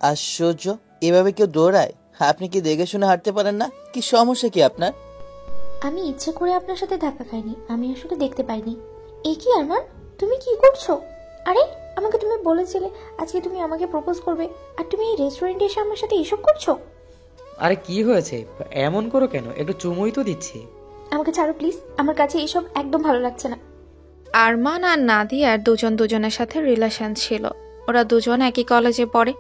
আশ্চর্য, এভাবে কেউ দৌড়ায়? আপনি কি দেখে শুনে হাঁটতে পারেন না? কি সমস্যা কি আপনার? আমি ইচ্ছে করে আপনার সাথে ধাক্কা খাইনি, আমি আসলে দেখতে পাইনি। এ কি আরমান, তুমি কি করছো? আরে, আমাকে তুমি বলেছিলে আজকে তুমি আমাকে প্রপোজ করবে, আর তুমি এই রেস্টুরেন্টে এসে আমার সাথে এসব করছো। আরে কি হয়েছে? এমন করো কেন? একটু চুমুই তো দিচ্ছি। আমাকে ছাড়ো প্লিজ, আমার কাছে এসব একদম ভালো লাগছে না। আরমান আর নাদিয়ার দুজন দুজনের সাথে রিলেশন ছিল। ওরা দুজন একই কলেজে পড়ে,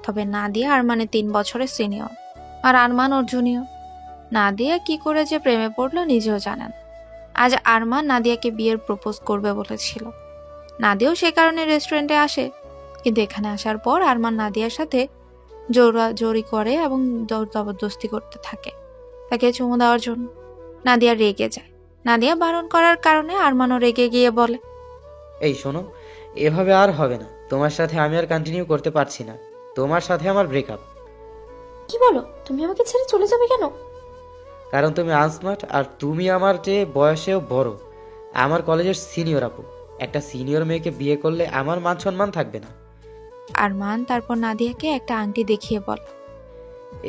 তবে নাদিয়া আরমানের 3 বছরের সিনিয়র আর আরমান ওর জুনিয়র। নাদিয়া কি করে যে প্রেমে পড়লো নিজেও জানেন। আজ আরমান নাদিয়াকে বিয়ের প্রপোজ করবে বলেছিল। নাদিয়াও সে কারণে রেস্টুরেন্টে আসে, কিন্তু এখানে আসার পর আরমান নাদিয়ার সাথে জোরাজোরি করে এবং জবরদস্তি করতে থাকে তাকে চুমু দেওয়ার জন্য। নাদিয়া রেগে যায়। নাদিয়া বারণ করার কারণে আরমানও রেগে গিয়ে বলে, এই শোনো, এভাবে আর হবে না। তোমার সাথে আমি আর কন্টিনিউ করতে পারছি না। তোমার সাথে আমার ব্রেকআপ। কি বলো? তুমি আমাকে ছেড়ে চলে যাবে কেন? কারণ তুমি আনস্মার্ট, আর তুমি আমার চেয়ে বয়সেও বড়, আমার কলেজের সিনিয়র আপু। একটা সিনিয়র মেয়েকে বিয়ে করলে আমার মান সম্মান থাকবে না। আরমান তারপর নাদিয়াকে একটা আংটি দেখিয়ে বলে,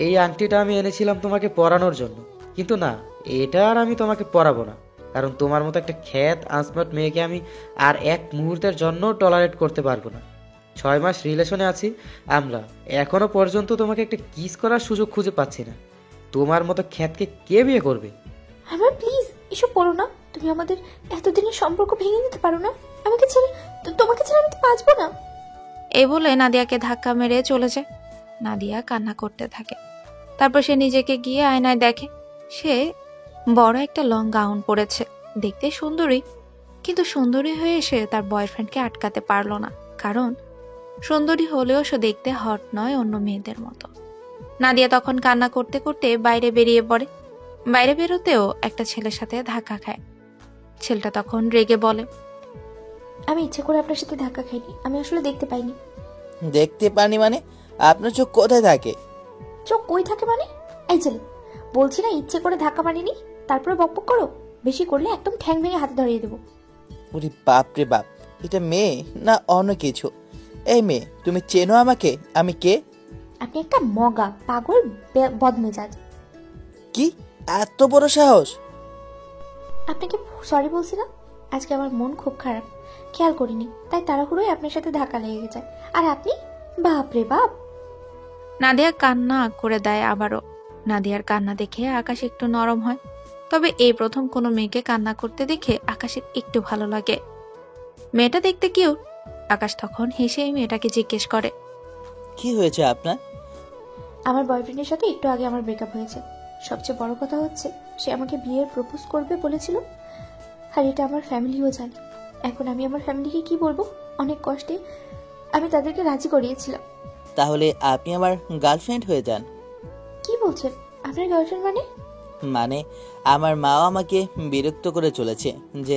এই আংটিটা আমি এনেছিলাম তোমাকে পরানোর জন্য, কিন্তু না, এটা আর আমি তোমাকে পরাবো না। কারণ তোমার মতো একটা খ্যাত আনস্মার্ট মেয়েকে আমি আর এক মুহূর্তের জন্য টলারেট করতে পারবো না। 6 মাস রিলেশনে আছি আমরা, এখনো পর্যন্ত তোমাকে একটা কিস করার সুযোগ খুঁজে পাচ্ছি না। তোমার মতো খ্যাতকে কে বিয়ে করবে? আমার প্লিজ এসব বলো না। তুমি আমাদের এতদিনের সম্পর্ক ভেঙে দিতে পারো না? আমাকে ছেড়ে, তোমাকে ছেড়ে আমি তো বাঁচবো না। এই বলে নাদিয়াকে ধাক্কা মেরে চলে যায়। নাদিয়া কান্না করতে থাকে। তারপর সে নিজেকে গিয়ে আয়নায় দেখে সে বড় একটা লং গাউন পরেছে। দেখতে সুন্দরী, কিন্তু সুন্দরী হয়ে সে তার বয়ফ্রেন্ডকে আটকাতে পারলো না, কারণ সুন্দরী হলেও সে দেখতে হট নয় অন্য মেয়েদের মতো। নাদিয়া তখন কান্না করতে করতে বাইরে বেরিয়ে পড়ে। বাইরে বেরোতেও একটা ছেলের সাথে ধাক্কা খায়। ছেলেটা তখন রেগে বলে, আমি ইচ্ছে করে আপনার সাথে ধাক্কা খাইনি, আমি আসলে দেখতে পাইনি। দেখতে পানি মানে? আপনার চোখ কোথায় থাকে? চোখ কই থাকে মানে? এই ছেলে, বলছি না ইচ্ছে করে ধাক্কা মারিনি, তারপরে বকবক করো। বেশি করলে একদম ঠ্যাং ভেঙে হাতে ধরিয়ে দেবো। ওরে বাপ রে বাপ, এটা মেয়ে না অন্য কিছু? এই মেয়ে, তুমি চেনো আমাকে? আমি কে? আপনি একটা মগা পাগল বদমেজাজ। কি এত বড় সাহস? আপনাকে সরি বলছি না, আজকে আমার মন খুব খারাপ, খেয়াল করিনি, তাই তাড়াহুড়োই আপনার সাথে ধাক্কা লেগে যায়। আর আপনি, বাপ রে বাপ। নাদিয়া কান্না করে দেয় আবারও। নাদিয়ার কান্না দেখে আকাশ একটু নরম হয়। তবে এই প্রথম কোনো মেয়েকে কান্না করতে দেখে আকাশের একটু ভালো লাগে। মেয়েটা দেখতে কিউট। আকাশ তখন হেসে মেয়েটাকে জিজ্ঞেস করে, কি হয়েছে আপনার? আমার বয়ফ্রেন্ডের সাথে একটু আগে আমার ব্রেকআপ হয়েছে। সবচেয়ে বড় কথা হচ্ছে, সে আমাকে বিয়ের প্রপোজ করবে বলেছিল, আর এটা আমার ফ্যামিলিও জানে। এখন আমি আমার ফ্যামিলিকে কি বলবো? অনেক কষ্টে আমি তাদেরকে রাজি করিয়েছিলাম। তাহলে আপনি আমার গার্লফ্রেন্ড হয়ে যান। কি বলছেন? আপনার গার্লফ্রেন্ড মানে? মানে আমার মাও আমাকে বিরক্ত করে চলেছে যে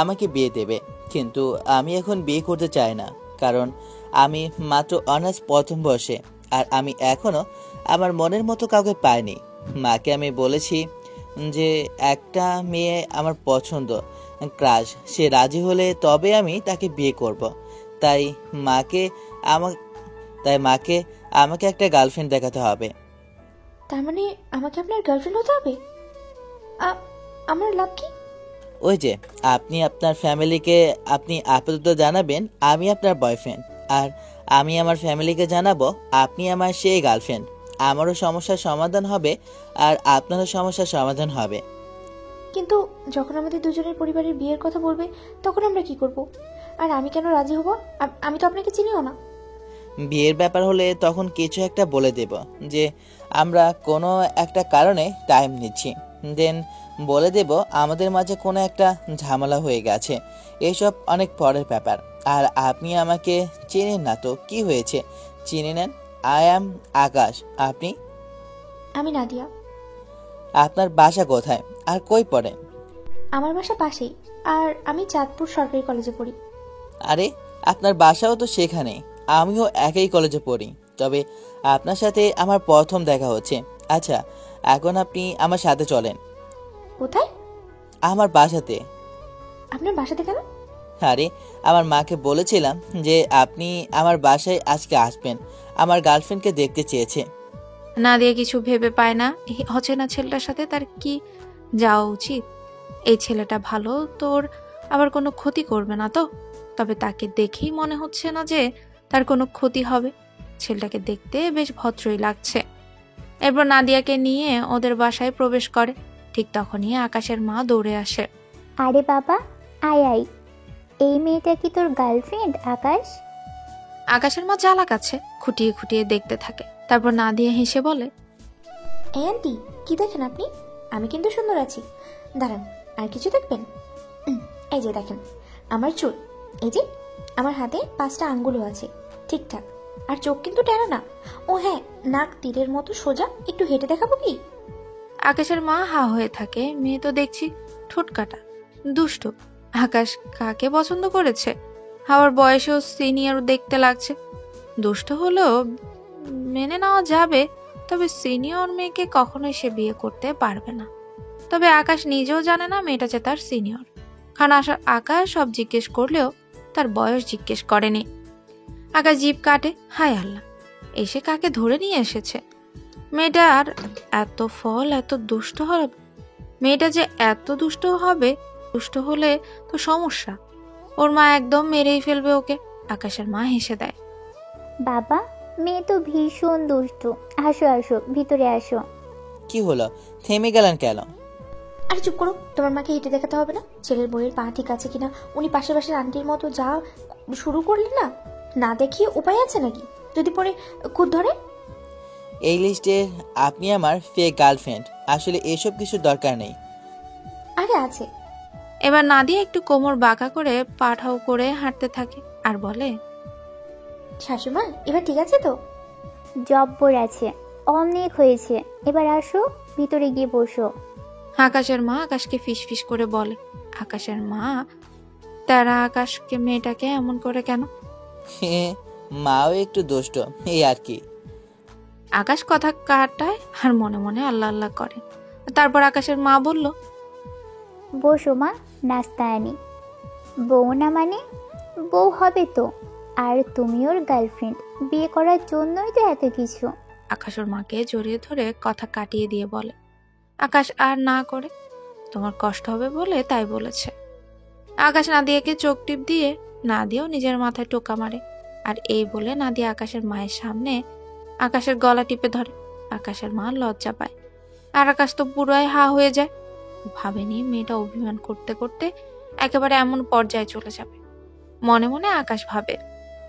আমাকে বিয়ে দেবে, কিন্তু আমি এখন বিয়ে করতে চাই না, কারণ আমি মাত্র অনার্স প্রথম বর্ষে, আর আমি এখনো আমার মনের মতো কাউকে পাইনি। মাকে আমি বলেছি যে একটা মেয়ে আমার পছন্দ, ক্রাশ, সে রাজি হলে তবে আমি তাকে বিয়ে করব। তাই মাকে আমা তাই মাকে আমাকে একটা গার্লফ্রেন্ড দেখাতে হবে। তার মানে আমাকে আপনার গার্লফ্রেন্ড হতে হবে? আমার লাভ কি? ওই যে আপনি আপনার ফ্যামিলিকে আপনি আপাতত জানাবেন আমি আপনার বয়ফ্রেন্ড, আর আমি আমার ফ্যামিলিকে জানাবো আপনি আমার সেই গার্লফ্রেন্ড। আমারও সমস্যার সমাধান হবে আর আপনারও সমস্যার সমাধান হবে। কিন্তু যখন আমাদের দুজনের পরিবারের বিয়ের কথা বলবে, তখন আমরা কি করব? আর আমি কেন রাজি হব? আমি তো আপনাকে চিনিও না। বিয়ের ব্যাপার হলে তখন কিছু একটা বলে দেব যে আমরা কোনো একটা কারণে টাইম নিচ্ছি, দেন বলে দেব আমাদের মাঝে কোনো একটা ঝামেলা হয়ে গেছে। এসব অনেক পরের ব্যাপার। আর আপনি আমাকে চেনেন না তো কি হয়েছে, চিনে নেন। আই অ্যাম আকাশ। আপনি? আমি নাদিয়া। আপনার বাসা কোথায় আর কই পড়েন? আমার বাসা পাশেই, আর আমি চাঁদপুর সরকারি কলেজে পড়ি। আরে আপনার বাসাও তো সেখানে, আমিও একই কলেজে পড়ি। তবে আপনার সাথে আমার প্রথম দেখা হচ্ছে। আচ্ছা, এখন আপনি আমার সাথে চলেন। কোথায়? আমার বাসাতে। আপনার বাসাতে কেন? আরে আমার মাকে বলেছিলাম যে আপনি আমার বাসায় আজকে আসবেন, আমার গার্লফ্রেন্ডকে দেখতে চেয়েছে। নাদিয়া কিছু ভেবে পায় না এই অচেনা ছেলেটার সাথে তার কি যাওয়া উচিত। এই ছেলেটা ভালো, তোর আবার কোনো ক্ষতি করবে না তো? তবে তাকে দেখেই মনে হচ্ছে না যে তার কোনো ক্ষতি হবে। ছেলেটাকে দেখতে বেশ ভদ্রই লাগছে। এরপর নাদিয়াকে নিয়ে ওদের বাসায় প্রবেশ করে। ঠিক তখনই আকাশের মা দৌড়ে আসে। আরে বাবা, আয় আয়, এই মেয়েটা কি তোর গার্লফ্রেন্ড আকাশ? আকাশের মা চালাক আছে, খুঁটিয়ে খুঁটিয়ে দেখতে থাকে। তারপর নাদিয়া হেসে বলে, এই আন্টি, কি দেখেন আপনি? আমি কিন্তু সুন্দর আছি। দাঁড়ান, আর কিছু দেখবেন? এই যে দেখেন আমার চুল, এই যে আমার হাতে 5টা আঙ্গুলও আছে ঠিকঠাক, আর চোখ কিন্তু টেরা না। ও হ্যাঁ, নাক তীরের মতো সোজা। একটু হেঁটে দেখাবো কি? আকাশের মা হা হয়ে থাকে। মেয়ে তো দেখছি ঠোঁট কাটা, দুষ্ট। আকাশ কাকে পছন্দ করেছে? হাওয়ার বয়সেও সিনিয়র দেখতে লাগছে। দুষ্ট হলেও মেনে নেওয়া যাবে, তবে সিনিয়র মেয়েকে কখনোই সে বিয়ে করতে পারবে না। তবে আকাশ নিজেও জানে না মেয়েটা যে তার সিনিয়র, কারণ আকাশ সব জিজ্ঞেস করলেও তার বয়স জিজ্ঞেস করেনি। আকাশ জিভ কাটে, হায় আল্লাহ, এসে কাকে ধরে নিয়ে এসেছে। মেয়েটার এত ফল, এত দুষ্ট হবে। মেয়েটা যে এত দুষ্ট হবে, দুষ্ট হলে তো সমস্যা। ওর মা একদম মেরেই ফেলবে ওকে। আকাশের মা হেসে দেয়। বাবা, মেয়ে তো ভীষণ দুষ্টু। আসো আসো, ভিতরে আসো। কি হলো, থেমে গেলেন কেন? আরে চুপ করো, তোমার মাকে হেঁটে দেখাতে হবে না? ছেলের বইয়ের পা ঠিক আছে কিনা উনি পাশে পাশের আন্টির মতো যা শুরু করলেন না, না দেখিয়ে উপায় আছে নাকি? যদি পরে খুদ ধরে? এই লিস্টে আপনি আমার ফেক গার্লফ্রেন্ড, আসলে এসব কিছু দরকার নেই। আরে আছে। এবার নাদিয়া একটু কোমর বাঁকা করে পাঠাও করে হাঁটতে থাকে আর বলে, শাশুমা, এবার ঠিক আছে তো? জব্বর আছে, অনেক হয়েছে। এবার আসো, ভিতরে গিয়ে বসো। আকাশের মা আকাশকে ফিস ফিস করে বলে। আকাশের মা, তারা আকাশকে মেয়েটাকে এমন করে কেন? মাও একটু দুষ্ট, এই আর কি। আকাশ কথা কাটায় আর মনে মনে আল্লাহ আল্লাহ করে। তারপর আকাশের মা বলল, বসো মা, নাস্তা আনি। বউ না মানে বউ হবে তো, আর তুমি ওর গার্লফ্রেন্ড। বিয়ে করার জন্যই তো এত কিছু। আকাশ ওর মাকে জড়িয়ে ধরে কথা কাটিয়ে দিয়ে বলে। আকাশ আর না করে, তোমার কষ্ট হবে বলে তাই বলেছে। আকাশ নাদিয়াকে চোখ টিপ দিয়ে নাদিয়াও নিজের মাথায় টোকা মারে। আর এই বলে নাদিয়া আকাশের মায়ের সামনে আকাশের গলা টিপে ধরে। আকাশের মা লজ্জা পায়, আর আকাশ তো পুরাই হা হয়ে যায়। ভাবেনি মেয়েটা অভিমান করতে করতে একেবারে এমন পর্যায়ে চলে যাবে। মনে মনে আকাশ ভাবে,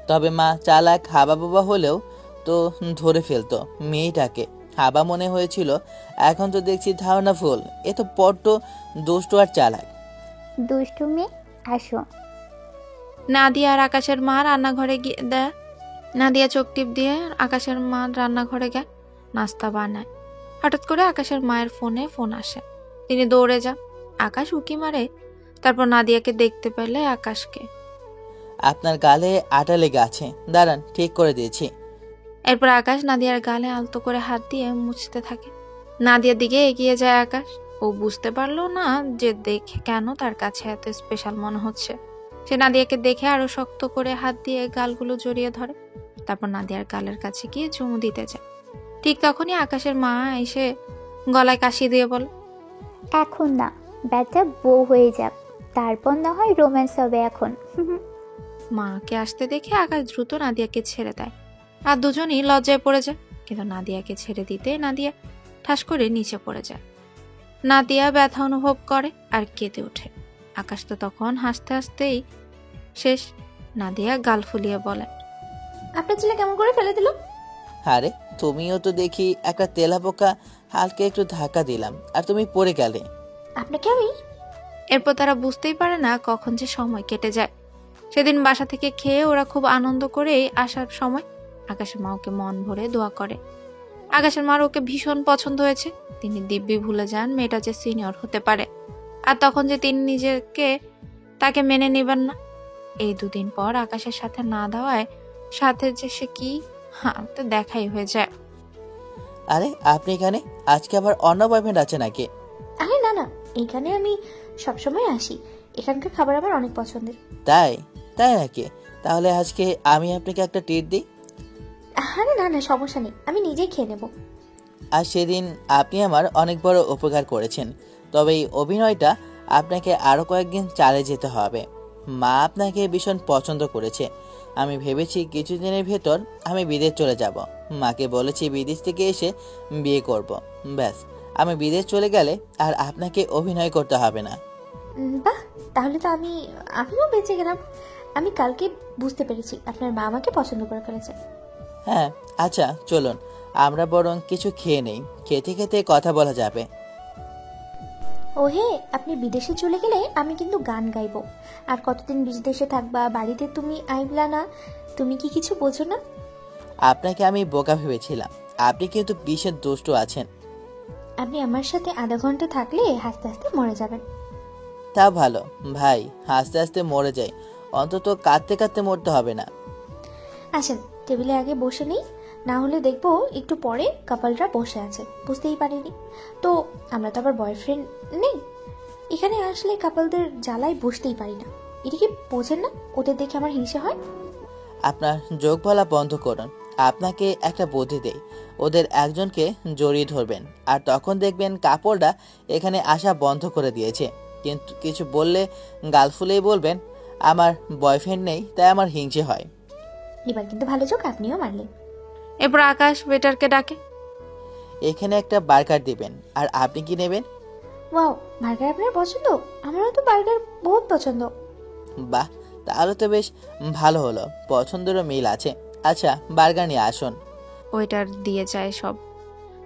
তবে মা চালাক হাবা বাবা হলেও তো ধরে ফেলতো মেয়েটাকে। হাবা মনে হয়েছিল, এখন তো দেখছি ধারণা ফুল। এ তো বড্ড দুষ্ট আর চালাক। দুষ্টু মেয়ে, আসো। নাদিয়া আর আকাশের মা রান্নাঘরে গিয়ে দেয়। নাদিয়া চোখ টিপ দিয়ে আকাশের মা রান্নাঘরে যায়, নাস্তা বানায়। হঠাৎ করে আকাশের মায়ের ফোনে ফোন আসে। তিনি দৌড়ে যান। আকাশ উকি মারে। তারপর নাদিয়াকে দেখতে পেলে আকাশকে। আপনার গালে আটা লেগে আছে, দাঁড়ান ঠিক করে দিয়েছি। এরপর আকাশ নাদিয়ার গালে আলতো করে হাত দিয়ে মুছতে থাকে। নাদিয়ার দিকে এগিয়ে যায় আকাশ। ও বুঝতে পারলো না যে দেখে কেন তার কাছে এত স্পেশাল মনে হচ্ছে। সে নাদিয়াকে দেখে আরো শক্ত করে হাত দিয়ে গালগুলো জড়িয়ে ধরে। তারপর নাদিয়ার গালের কাছে গিয়ে চুমু দিতে যায়। ঠিক তখনই আকাশের মা এসে গলায় কাশি দিয়ে বলে, এখন না, ব্যাটা বউ হয়ে যাক, তারপর না হয় রোম্যান্স হবে এখন। মাকে আসতে দেখে আকাশ দ্রুত নাদিয়াকে ছেড়ে দেয়। আর দুজনই লজ্জায় পড়ে যায়। কিন্তু নাদিয়াকে ছেড়ে দিতে নাদিয়া ঠাস করে নিচে পড়ে যায়। নাদিয়া ব্যথা অনুভব করে আর কেঁদে ওঠে। আকাশ তো তখন হাসতে হাসতেই শেষ। নাদিয়া গাল ফুলিয়ে বলে, আপনার ছেলে কেমন করে ফেলে দিল? আরে তুমিও তো দেখি একটা তেলাপোকা, হালকা একটু ধাক্কা দিলাম আর তুমি পড়ে গেলে। আপনাকে আমি? এরপর তারা বুঝতেই পারে না কখন যে সময় কেটে যায়। সেদিন বাসা থেকে খেয়ে ওরা খুব আনন্দ করে আসার সময় আকাশের মা ওকে মন ভরে দোয়া করে। আকাশের মার ওকে ভীষণ পছন্দ হয়েছে। তিনি দিব্যি ভুলে যান মেয়েটা যে সিনিয়র হতে পারে, আর তখন যে তিনি নিজেকে তাকে মেনে নেবেন না। এই 2 দিন পর আকাশের সাথে না দেওয়ায় সাথে যে সে কি তো দেখাই হয়ে যায়। আরে আপনি এখানে? আজকে আবার অন্য বয়ফ্রেন্ড আছে নাকি? আরে না না, এখানে আমি সবসময় আসি। এখানকার খাবার আমার অনেক পছন্দের। তাই তাই নাকি? তাহলে আজকে আমি আপনাকে একটা ট্রিট দিই। আরে না না, সমস্যা নেই, আমি নিজেই খেয়ে নেব। আর সেদিন আপনি আমার অনেক বড় উপকার করেছেন, তবে এই অভিনয়টা আপনাকে আরও কয়েকদিন চালিয়ে যেতে হবে। মা আপনাকে ভীষণ পছন্দ করেছে। আমি ভেবেছি কিছুদিনের ভেতর আমি বিদেশ চলে যাব। মাকে বলেছি বিদেশ থেকে এসে বিয়ে করব। ব্যাস, আমি বিদেশ চলে গেলে আর আপনাকে অভিনয় করতে হবে না। বাহ, তাহলে তো আমিও বেঁচে গেলাম। আমি কালকে বুঝতে পেরেছি আপনার মা আমাকে পছন্দ করে ফেলেছে। হ্যাঁ, আচ্ছা চলুন আমরা বরং কিছু খেয়ে নেই, খেতে খেতে কথা বলা যাবে। ও হে, আপনি বিদেশে চলে গেলে আমি কিন্তু গান গাইবো। আর কতদিন বিদেশে থাকবা, বাড়িতে তুমি আইবলা না, তুমি কি কিছু বোঝো না? আপনাকে আমি বোকা ভেবেছিলাম, আপনি কিন্তু বিশেষ দুষ্টু আছেন। আপনি আমার সাথে আধা ঘন্টা থাকলে হাসতে হাসতে মরে যাবেন। তা ভালো ভাই, হাসতে হাসতে মরে যাই, অন্তত কাঁদতে কাঁদতে মরতে হবে না। আসেন, টেবিলে আগে বসে নেই, না হলে দেখবো একটু পরে কাপলরা বসে আছে, বুঝতেই পারিনি তো। আমরা তো আবার বয়ফ্রেন্ড নেই। এখানে আসলে কাপলদের জ্বালায় বসতেই পারি না। এটা কি বোঝেন না? ওদের দেখে আমার হিংসে হয়। আপনার যোগ বলা বন্ধ করুন। আপনাকে একটা বুদ্ধি দেই, ওদের একজনকে জড়িয়ে ধরবেন, আর তখন দেখবেন কাপড়টা এখানে আসা বন্ধ করে দিয়েছে। কিন্তু কিছু বললে গাল ফুলেই বলবেন আমার বয়ফ্রেন্ড নেই, তাই আমার হিংসে হয়। এবার কিন্তু ভালো চোখ আপনিও মারলেন। এরপর আকাশ ওয়েটারকে ডাকে। এখানে একটা বার্গার দিবেন, আর আপনি কি নেবেন? ওয়াও, বার্গার আপনার পছন্দ? আমারও তো বার্গার বহুত পছন্দ। বাহ, তাহলে তো বেশ ভালো হলো, পছন্দেরও মিল আছে। আচ্ছা, বার্গার নিয়ে আসুন। ওয়েটার দিয়ে যায় সব।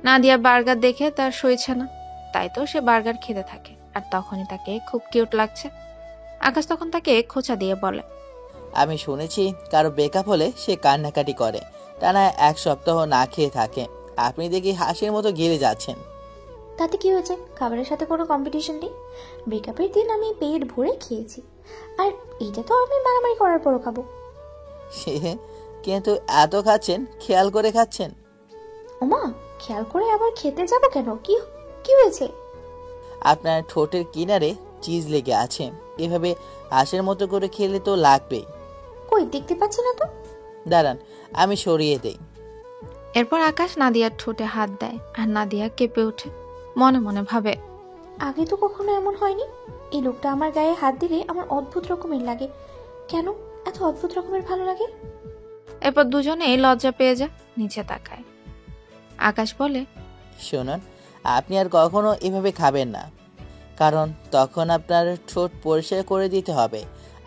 নাদিয়া বার্গার দেখে তার সইছে না, তাই তো সে বার্গার খেতে থাকে। আর তখনই তাকে খুব কিউট লাগছে। আকাশ তখন তাকে খোঁচা দিয়ে বলে, আমি শুনেছি কারো ব্রেকআপ হলে সে কান্নাকাটি করে, টানা 1 সপ্তাহ না খেয়ে থাকে। আপনি দেখি হাসির মতো গিলে যাচ্ছেন। তাতে কি হয়েছে? খাবারের সাথে কোনো কম্পিটিশন নেই। ব্রেকআপের দিন আমি পেট ভরে খেয়েছি, আর এটা তো আমি মারামারি করার পরও খাবো। কিন্তু এত খাচ্ছেন, খেয়াল করে খাচ্ছেন? ওমা, খেয়াল করে আবার খেতে যাব কেন? কি কি হয়েছে? আপনার ঠোঁটের কিনারে চিজ লেগে আছে, এভাবে হাসির মতো করে খেলে তো লাগবেই। কই, দেখতে পাচ্ছি না তো। দাঁড়ান, আমি সরিয়ে দেই। এরপর আকাশ নাদিয়ার ঠোঁটে হাত দেয়, আর নাদিয়া কেঁপে ওঠে। মনে মনে ভাবে, আগে তো কখনো এমন হয়নি। এই লোকটা আমার গায়ে হাত দিলে আমার অদ্ভুত রকমের লাগে। কেন এত অদ্ভুত রকমের ভালো লাগে? এরপর দুজনেই লজ্জা পেয়ে যায়, নিচে তাকায়। আকাশ বলে, শুনুন, আপনি আর কখনো এভাবে খাবেন না, কারণ তখন আপনার ঠোঁট পরিষ্কার করে দিতে হবে,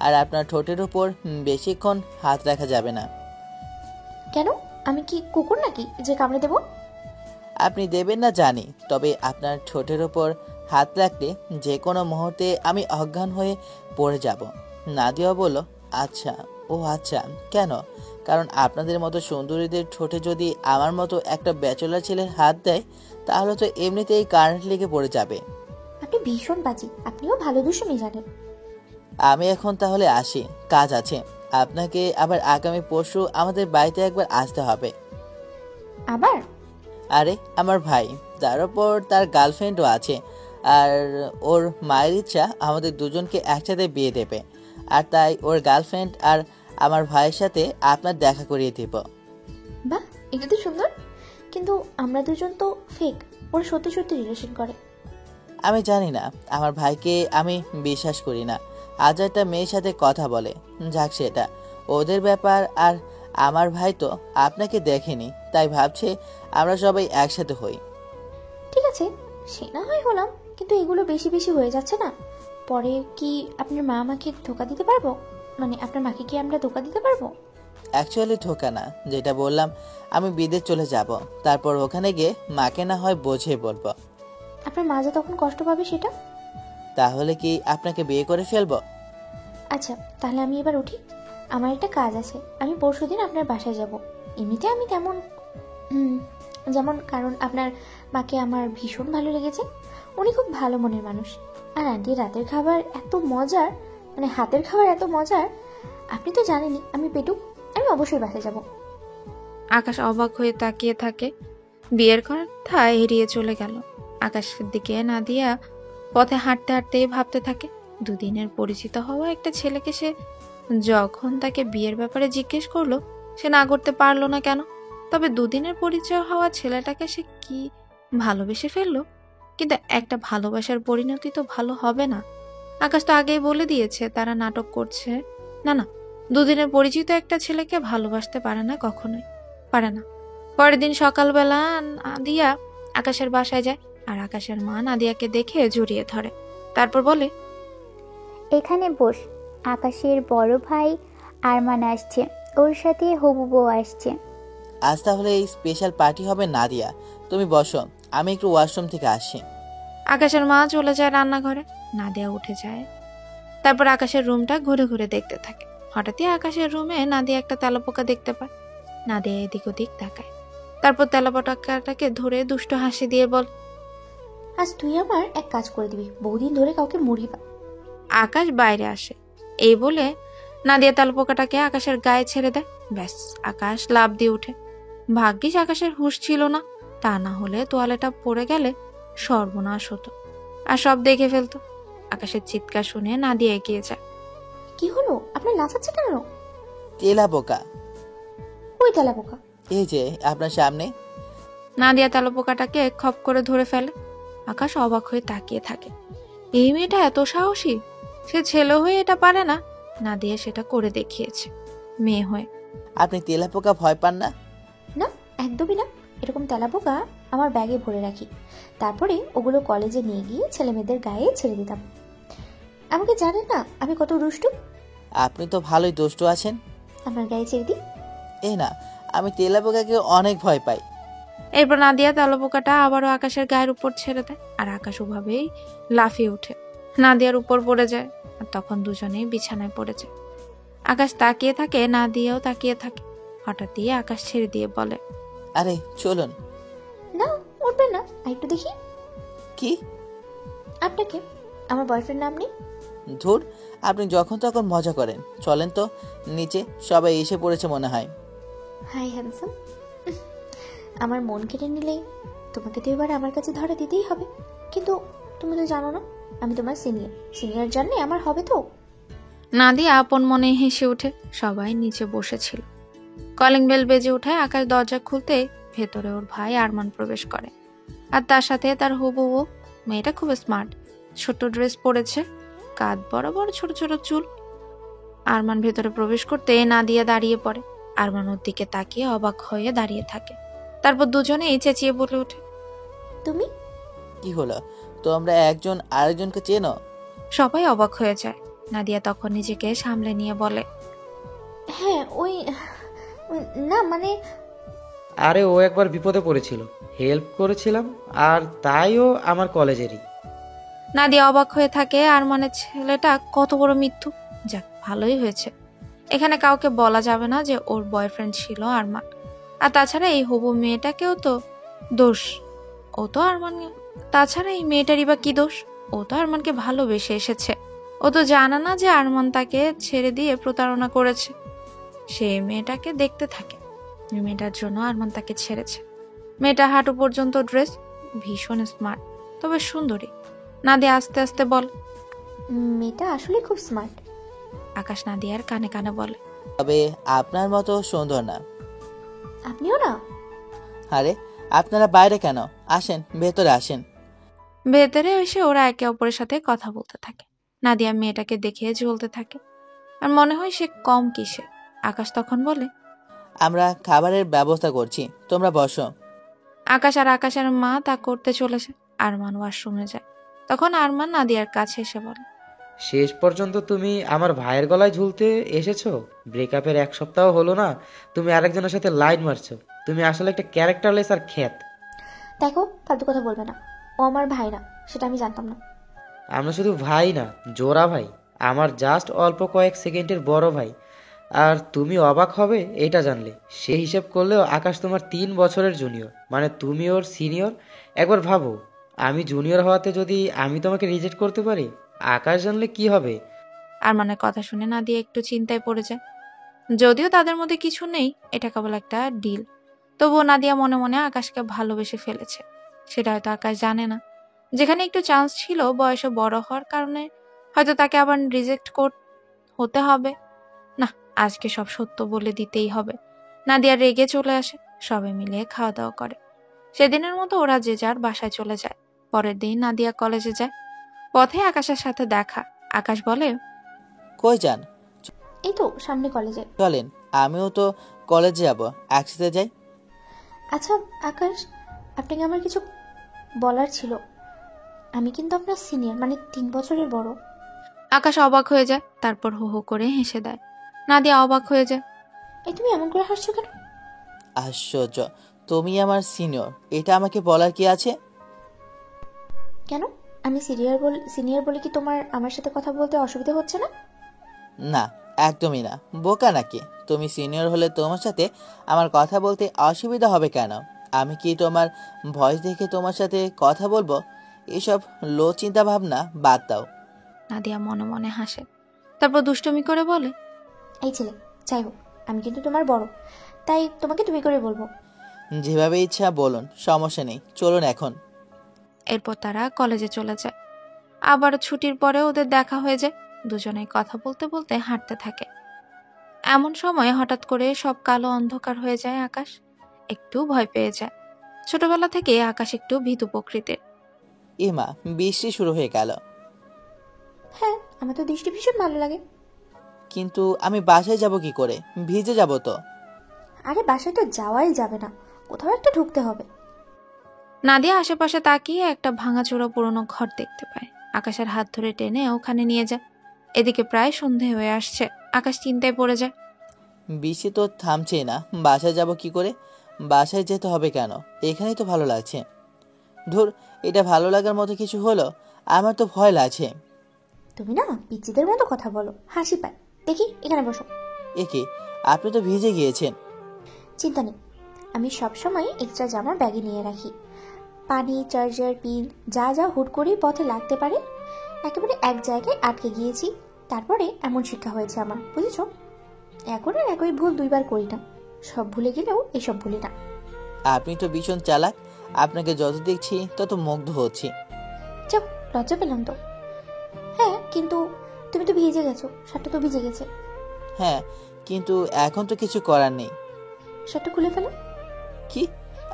আর আপনার ঠোঁটের উপর বেশিক্ষণ হাত রাখা যাবে না। কেন? আমি কি কুকুর নাকি যে কামড়ে দেবো? আপনি দেবেন না জানি, তবে আপনার ঠোঁটের ওপর হাত রাখলে যে কোনো মুহূর্তে আমি অজ্ঞান হয়ে পড়ে যাব। নাদিয়া বলল, আচ্ছা, ও আচ্ছা, কেন? কারণ আপনাদের মতো সুন্দরীদের ঠোঁটে যদি আমার মতো একটা ব্যাচেলর ছেলের হাত দেয়, তাহলে তো এমনিতেই কারেন্ট লেগে পড়ে যাবে। আপনি ভীষণ বাজি, আপনিও ভালো দুষ্টুমি জানেন। আমি এখন তাহলে আসি, কাজ আছে। আপনাকে আবার আগামী পরশু আমাদের বাড়িতে একবার আসতে হবে। আবার? আরে আমার ভাই, তার উপর তার গার্লফ্রেন্ডও আছে, আর ওর মায়ের ইচ্ছা আমাদের দুজনকে একসাথে বিয়ে দেবে, আর তাই ওর গার্লফ্রেন্ড আর আমার ভাইয়ের সাথে আপনার দেখা করিয়ে দেব। বাহ, এটা তো সুন্দর। কিন্তু আমরা দুজন তো ফেক। ওরা সত্যি সত্যি রিলেশন করে। আমি জানি না, আমার ভাইকে আমি বিশ্বাস করি না। আজ একটা মেয়ের সাথে কথা বলে, যাক সেটা ওদের ব্যাপার। আর আমার ভাই তো আপনাকে দেখেনি, তাই ভাবছে আমরা সবাই একসাথে হই। ঠিক আছে, সে না হয় হলাম, কিন্তু এগুলো বেশি বেশি হয়ে যাচ্ছে না? পরে কি আপনার মা আমাকে ধোকা দিতে পারবো? মানে আপনার মাকে কি আমরা ধোকা দিতে পারবো? অ্যাকচুয়ালি ধোকা না, যেটা বললাম, আমি বিদেশ চলে যাব, তারপর ওখানে গিয়ে মাকে না হয় বুঝিয়ে বলবো। আপনার মা যে তখন কষ্ট পাবে সেটা। তাহলে কি আপনাকে বিয়ে করে ফেলবো? আচ্ছা, তাহলে আমি এবার উঠি, আমার একটা কাজ আছে। আমি পরশুদিন আপনার বাসায় যাব। এমনিতে আমি তেমন যেমন, কারণ আপনার মাকে আমার ভীষণ ভালো লেগেছে। উনি খুব ভালো মনের মানুষ। আর আন্টি রাতের খাবার এত মজার, মানে হাতের খাবার এত মজার। আপনি তো জানেনই আমি পেটুক, আমি অবশ্যই বাসায় যাব। আকাশ অবাক হয়ে তাকিয়ে থাকে। বিয়ের কথা এড়িয়ে চলে গেল। আকাশের দিকে নাদিয়া পথে হাঁটতে হাঁটতেই ভাবতে থাকে, দুদিনের পরিচিত হওয়া একটা ছেলেকে সে যখন তাকে বিয়ের ব্যাপারে জিজ্ঞেস করলো, সে না করতে পারলো না কেন? তবে দুদিনের পরিচয় হওয়া ছেলেটাকে সে কি ভালোবেসে ফেললো? কিন্তু একটা ভালোবাসার পরিণতি তো ভালো হবে না। আকাশ তো আগেই বলে দিয়েছে তারা নাটক করছে। না না, দুদিনের পরিচিত একটা ছেলেকে ভালোবাসতে পারে না, কখনোই পারে না। পরের দিন সকালবেলা নাদিয়া আকাশের বাসায় যায়, আর আকাশের মা নাদিয়াকে দেখে জড়িয়ে ধরে, তারপর বলে, এখানে বস, আকাশের বড় ভাই আরমান আসছে, ওর সাথে হবু বউ আসছে। আজ তাহলে এই স্পেশাল পার্টি হবে নাদিয়া, তুমি বসো, আমি একটু ওয়াশরুম থেকে আসি। আকাশের মা চলে যায় রান্নাঘরে। নাদিয়া উঠে যায়, তারপর আকাশের রুমটা ঘুরে ঘুরে দেখতে থাকে। হঠাৎই আকাশের রুমে নাদিয়া একটা তেলাপোকা দেখতে পায়। নাদিয়া এদিক ওদিক তাকায়, তারপর তেলাপোকাটাকে ধরে দুষ্ট হাসি দিয়ে বল, আজ তুই আমার এক কাজ করে দিবি, বহুদিন ধরে কাউকে মুড়ি পা। আকাশ বাইরে আসে। এই বলে নাদিয়া তেলাপোকাটাকে আকাশের গায়ে ছেড়ে দেয়। ব্যাস, আকাশ লাফ দিয়ে উঠে। ভাগ্যিস আকাশের হুঁশ ছিল না, তা না হলে তোয়ালেটা পড়ে গেলে সর্বনাশ হতো, আর সব দেখে ফেলতো। আকাশের চিৎকার শুনে নাদিয়া এগিয়ে যায়। কি হলো, আপনার লাফাচ্ছে কেন? তেলা পোকা, ওই তেলা পোকা। এই যে আপনার সামনে। নাদিয়া তেলাপোকাটাকে খপ করে ধরে ফেলে। আকাশ অবাক হয়ে তাকিয়ে থাকে। এই মেয়েটা এত সাহসী, সে ছেলে হয়ে এটা পারে না। নাদিয়া সেটা করে দেখিয়েছে মেয়ে হয়ে। আপনি তেলা পোকা ভয় পান না? না, একদমই না। এরকম তেলা পোকা আমার ব্যাগে ভরে রাখি, তারপরে ওগুলো কলেজে নিয়ে গিয়ে ছেলে মেয়েদের গায়ে ছেড়ে দিতাম। আমাকে জানেন না আমি কত দুষ্টু? আপনি তো ভালোই দুষ্টু আছেন। আপনার গায়ে ছেড়ে দিই? এই না, আমি তেলা পোকাকে অনেক ভয় পাই। এরপর নাদিয়া তেলাপোকাটা আবারও আকাশের গায়ের উপর ছেড়ে দেয়, আর আকাশ ওভাবেই লাফিয়ে ওঠে, নাদিয়ার উপর পড়ে যায়। আর তখন দুজনেই বিছানায় পড়ে যায়। আকাশ তাকিয়ে থাকে, নাদিয়াও তাকিয়ে থাকে। হঠাৎ দিয়ে আকাশ ছেড়ে দিয়ে বলে, আরে চলুন। না, উঠবেন না, আর একটু দেখি। কি? আপনাকে। আমার বয়ফ্রেন্ড নাম নেই? ধুর, আপনি যখন তখন মজা করেন। চলেন তো নিচে, সবাই এসে পড়েছে মনে হয়। Hi handsome. আমার মন কেড়ে নিলে তোমাকে তো এবার আমার কাছে ধরা দিতেই হবে। কিন্তু তুমি তো জানো না আমি তোমার সিনিয়র জানলে আমার হবে তো। নাদিয়া আপন মনে হেসে ওঠে। সবাই নিচে বসেছিল। কলিং বেল বেজে ওঠায় আকাশ দরজা খুলতে ভেতরে ওর ভাই আরমান প্রবেশ করে, আর তার সাথে তার হবু বউ। মেয়েটা খুব স্মার্ট, ছোট ড্রেস পরেছে, কাঁধ বরাবর ছোট ছোট চুল। আরমান ভেতরে প্রবেশ করতে নাদিয়া দাঁড়িয়ে পড়ে। আরমান ওর দিকে তাকিয়ে অবাক হয়ে দাঁড়িয়ে থাকে। তারপর দুজনেই চেঁচিয়ে বলে ওঠে, তুমি? কি হলো, তোমরা একজন আরেকজনকে চেনো? সবাই অবাক হয়ে যায়। নাদিয়া তখন নিজেকে সামলে নিয়ে বলে, হ্যাঁ, ওই না মানে। আরে ও একবার বিপদে পড়েছিল, হেল্প করেছিলাম, আর তাইও আমার কলেজেরই। নাদিয়া অবাক হয়ে থাকে। আরমানের ছেলেটা কত বড় মিথ্যু। যাক, ভালোই হয়েছে এখানে কাউকে বলা যাবে না যে ওর বয়ফ্রেন্ড ছিল আরমান। আর তাছাড়া এই হবু মেয়েটাকেও তো দোষ, ও তো আরমান। তাছাড়া এই মেয়েটারই বা কি দোষ? ও তো আরমানকে ভালোবেসে এসেছে। ও তো জানে না যে আরমান তাকে ছেড়ে দিয়ে প্রতারণা করেছে। সে মেয়েটাকে দেখতে থাকে, মেয়েটার জন্য আরমান তাকে ছেড়েছে। মেয়েটা হাঁটু পর্যন্ত ড্রেস, ভীষণ স্মার্ট, তবে সুন্দরী। নাদিয়া আস্তে আস্তে বল, মেয়েটা আসলে খুব স্মার্ট। আকাশ নাদিয়ার কানে কানে বলে, তবে আপনার মতো সুন্দর না। আপনিও না? আরে আপনারা বাইরে কেন? আসেন, ভেতরে আসেন। ভেতরে এসে ওরা একে অপরের সাথে কথা বলতে থাকে। নাদিয়া মেয়েটাকে দেখে জ্বলতে থাকে, আর মনে হয় সে কম কিসে। আকাশ তখন বলে, আমরা খাবারের ব্যবস্থা করছি, তোমরা বসো। আকাশ আর আকাশের মা তা করতে চলেছে। আরমান ওয়াশরুমে যায়। তখন আরমান নাদিয়ার কাছে এসে বলে, শেষ পর্যন্ত তুমি আমার ভাইয়ের গলায় ঝুলতে এসেছো? ব্রেকআপের 1 সপ্তাহ হলো না, তুমি আরেকজনের সাথে লাইন মারছো। তুমি আসলে একটা ক্যারেক্টারলেস আর খ্যাত। দেখো, ফালতু কথা বলবে না। ও আমার ভাই না, সেটা আমি জানতাম না। আমরা শুধু ভাই না, জোড়া ভাই। আমার জাস্ট অল্প কয়েক সেকেন্ডের বড় ভাই। আর তুমি অবাক হবে এটা জানলে, সে হিসেব করলেও আকাশ তোমার 3 বছরের জুনিয়র, মানে তুমি ওর সিনিয়র। একবার ভাবো, আমি জুনিয়র হওয়াতে যদি আমি তোমাকে রিজেক্ট করতে পারি, আকাশ জানলে কি হবে? আরমানের কথা শুনে নাদিয়া একটু চিন্তায় পড়ে যায়। যদিও তাদের মধ্যে কিছু নেই, এটা কেবল একটা ডিল। তবুও নাদিয়া মনে মনে আকাশকে ভালোবেসে ফেলেছে। সেটা হয়তো আকাশ জানে না। যেখানে একটু চান্স ছিল বয়সে বড় হওয়ার কারণে, হয়তো তাকে আবার রিজেক্ট হতে হবে। না, আজকে সব সত্য বলে দিতেই হবে। নাদিয়া রেগে চলে আসে। সবাই মিলে খাওয়া দাওয়া করে। সেদিনের মতো ওরা যে যার বাসায় চলে যায়। পরের দিন নাদিয়া কলেজে যায়। পথে আকাশের সাথে দেখা। আকাশ বলে, কই যান? এই তো সামনে কলেজে। চলেন, আমিও তো কলেজে যাব, একসাথে যাই। আচ্ছা আকাশ, আপনাকে আমার কিছু বলার ছিল। আমি কিন্তু আপনার সিনিয়র, মানে 3 বছরের বড়। আকাশ অবাক হয়ে যায়, তারপর হো হো করে হেসে দেয়। নাদিয়া অবাক হয়ে যায়। এই তুমি এমন করে হাসছো কেন? আশ্চর্য, তুমি আমার সিনিয়র, এটা আমাকে বলার কি আছে? কেন? আমি সিনিয়র বলে কি তোমার আমার সাথে কথা বলতে অসুবিধা হচ্ছে না? না, একদমই না। বোকা নাকি? তুমি সিনিয়র হলে তোমার সাথে আমার কথা বলতে অসুবিধা হবে কেন? আমি কি তোমার ভয়েস দেখে তোমার সাথে কথা বলবো? এসব লো চিন্তা ভাবনা বাদ দাও। নাদিয়া মনে মনে হাসে, তারপর দুষ্টুমি করে বলে, এই ছেলে, যাই হোক আমি কিন্তু তোমার বড়, তাই তোমাকে তুমি করে বলবো। যেভাবে ইচ্ছা বলুন, সমস্যা নেই, চলুন এখন। এরপর তারা কলেজে চলে যায়। আবার ছুটির পরে ওদের দেখা হয়ে যায়। দুজনেই কথা বলতে বলতে হাঁটতে থাকে। এমন সময় হঠাৎ করে সব কালো অন্ধকার হয়ে যায়। আকাশ একটু ভয় পেয়ে যায়। ছোটবেলা থেকে আকাশ একটু ভীতু প্রকৃতির। ইমা, বৃষ্টি শুরু হয়ে গেল। হ্যাঁ, আমার তো দৃষ্টি ভীষণ ভালো লাগে। কিন্তু আমি বাসায় যাব কি করে? ভিজে যাব তো। আরে বাসায় তো যাওয়াই যাবে না, কোথাও একটা ঢুকতে হবে। নাদিয়া আশেপাশে তাকিয়ে একটা ভাঙাচোরা পুরনো ঘর দেখতে পায়। আকাশের হাত ধরে টেনে ওখানে নিয়ে যায়। এদিকে প্রায় সন্ধে হয়ে আসছে। আকাশ চিন্তায় পড়ে যায়। বৃষ্টি তো থামছেই না, বাসায় যাব কি করে? বাসায় যেতে হবে কেন? এখানেই তো ভালো লাগছে। ধুর, এটা ভালো লাগার মতো কিছু হলো? আমার তো ভয় লাগছে। তুমি না পিচ্চিদের মতো কথা বলো, হাসি পায়। দেখি এখানে বসো। একে, আপনি তো ভিজে গিয়েছেন। চিন্তা নেই, আমি সবসময় এক্সট্রা জামা ব্যাগে নিয়ে রাখি। পানি, চার্জার, পিন, যা যা হুট করেই পথে লাগতে পারে। একেবারে এক জায়গায় আটকে গিয়েছি, তারপরে এমন শিক্ষা হয়েছে আমার, বুঝেছো? এখন আর একই ভুল 2বার করি না। সব ভুলে গেলেও এসব ভুলি না। আপনি তো ভীষণ চালাক। আপনাকে যত দেখছি তত মুগ্ধ হচ্ছি। যাও, লজ্জা পেলাম তো। হ্যাঁ, কিন্তু তুমি তো ভিজে গেছো, শার্টটা তো ভিজে গেছে। হ্যাঁ, কিন্তু এখন তো কিছু করার নেই। শার্টটা খুলে ফেলো। কি?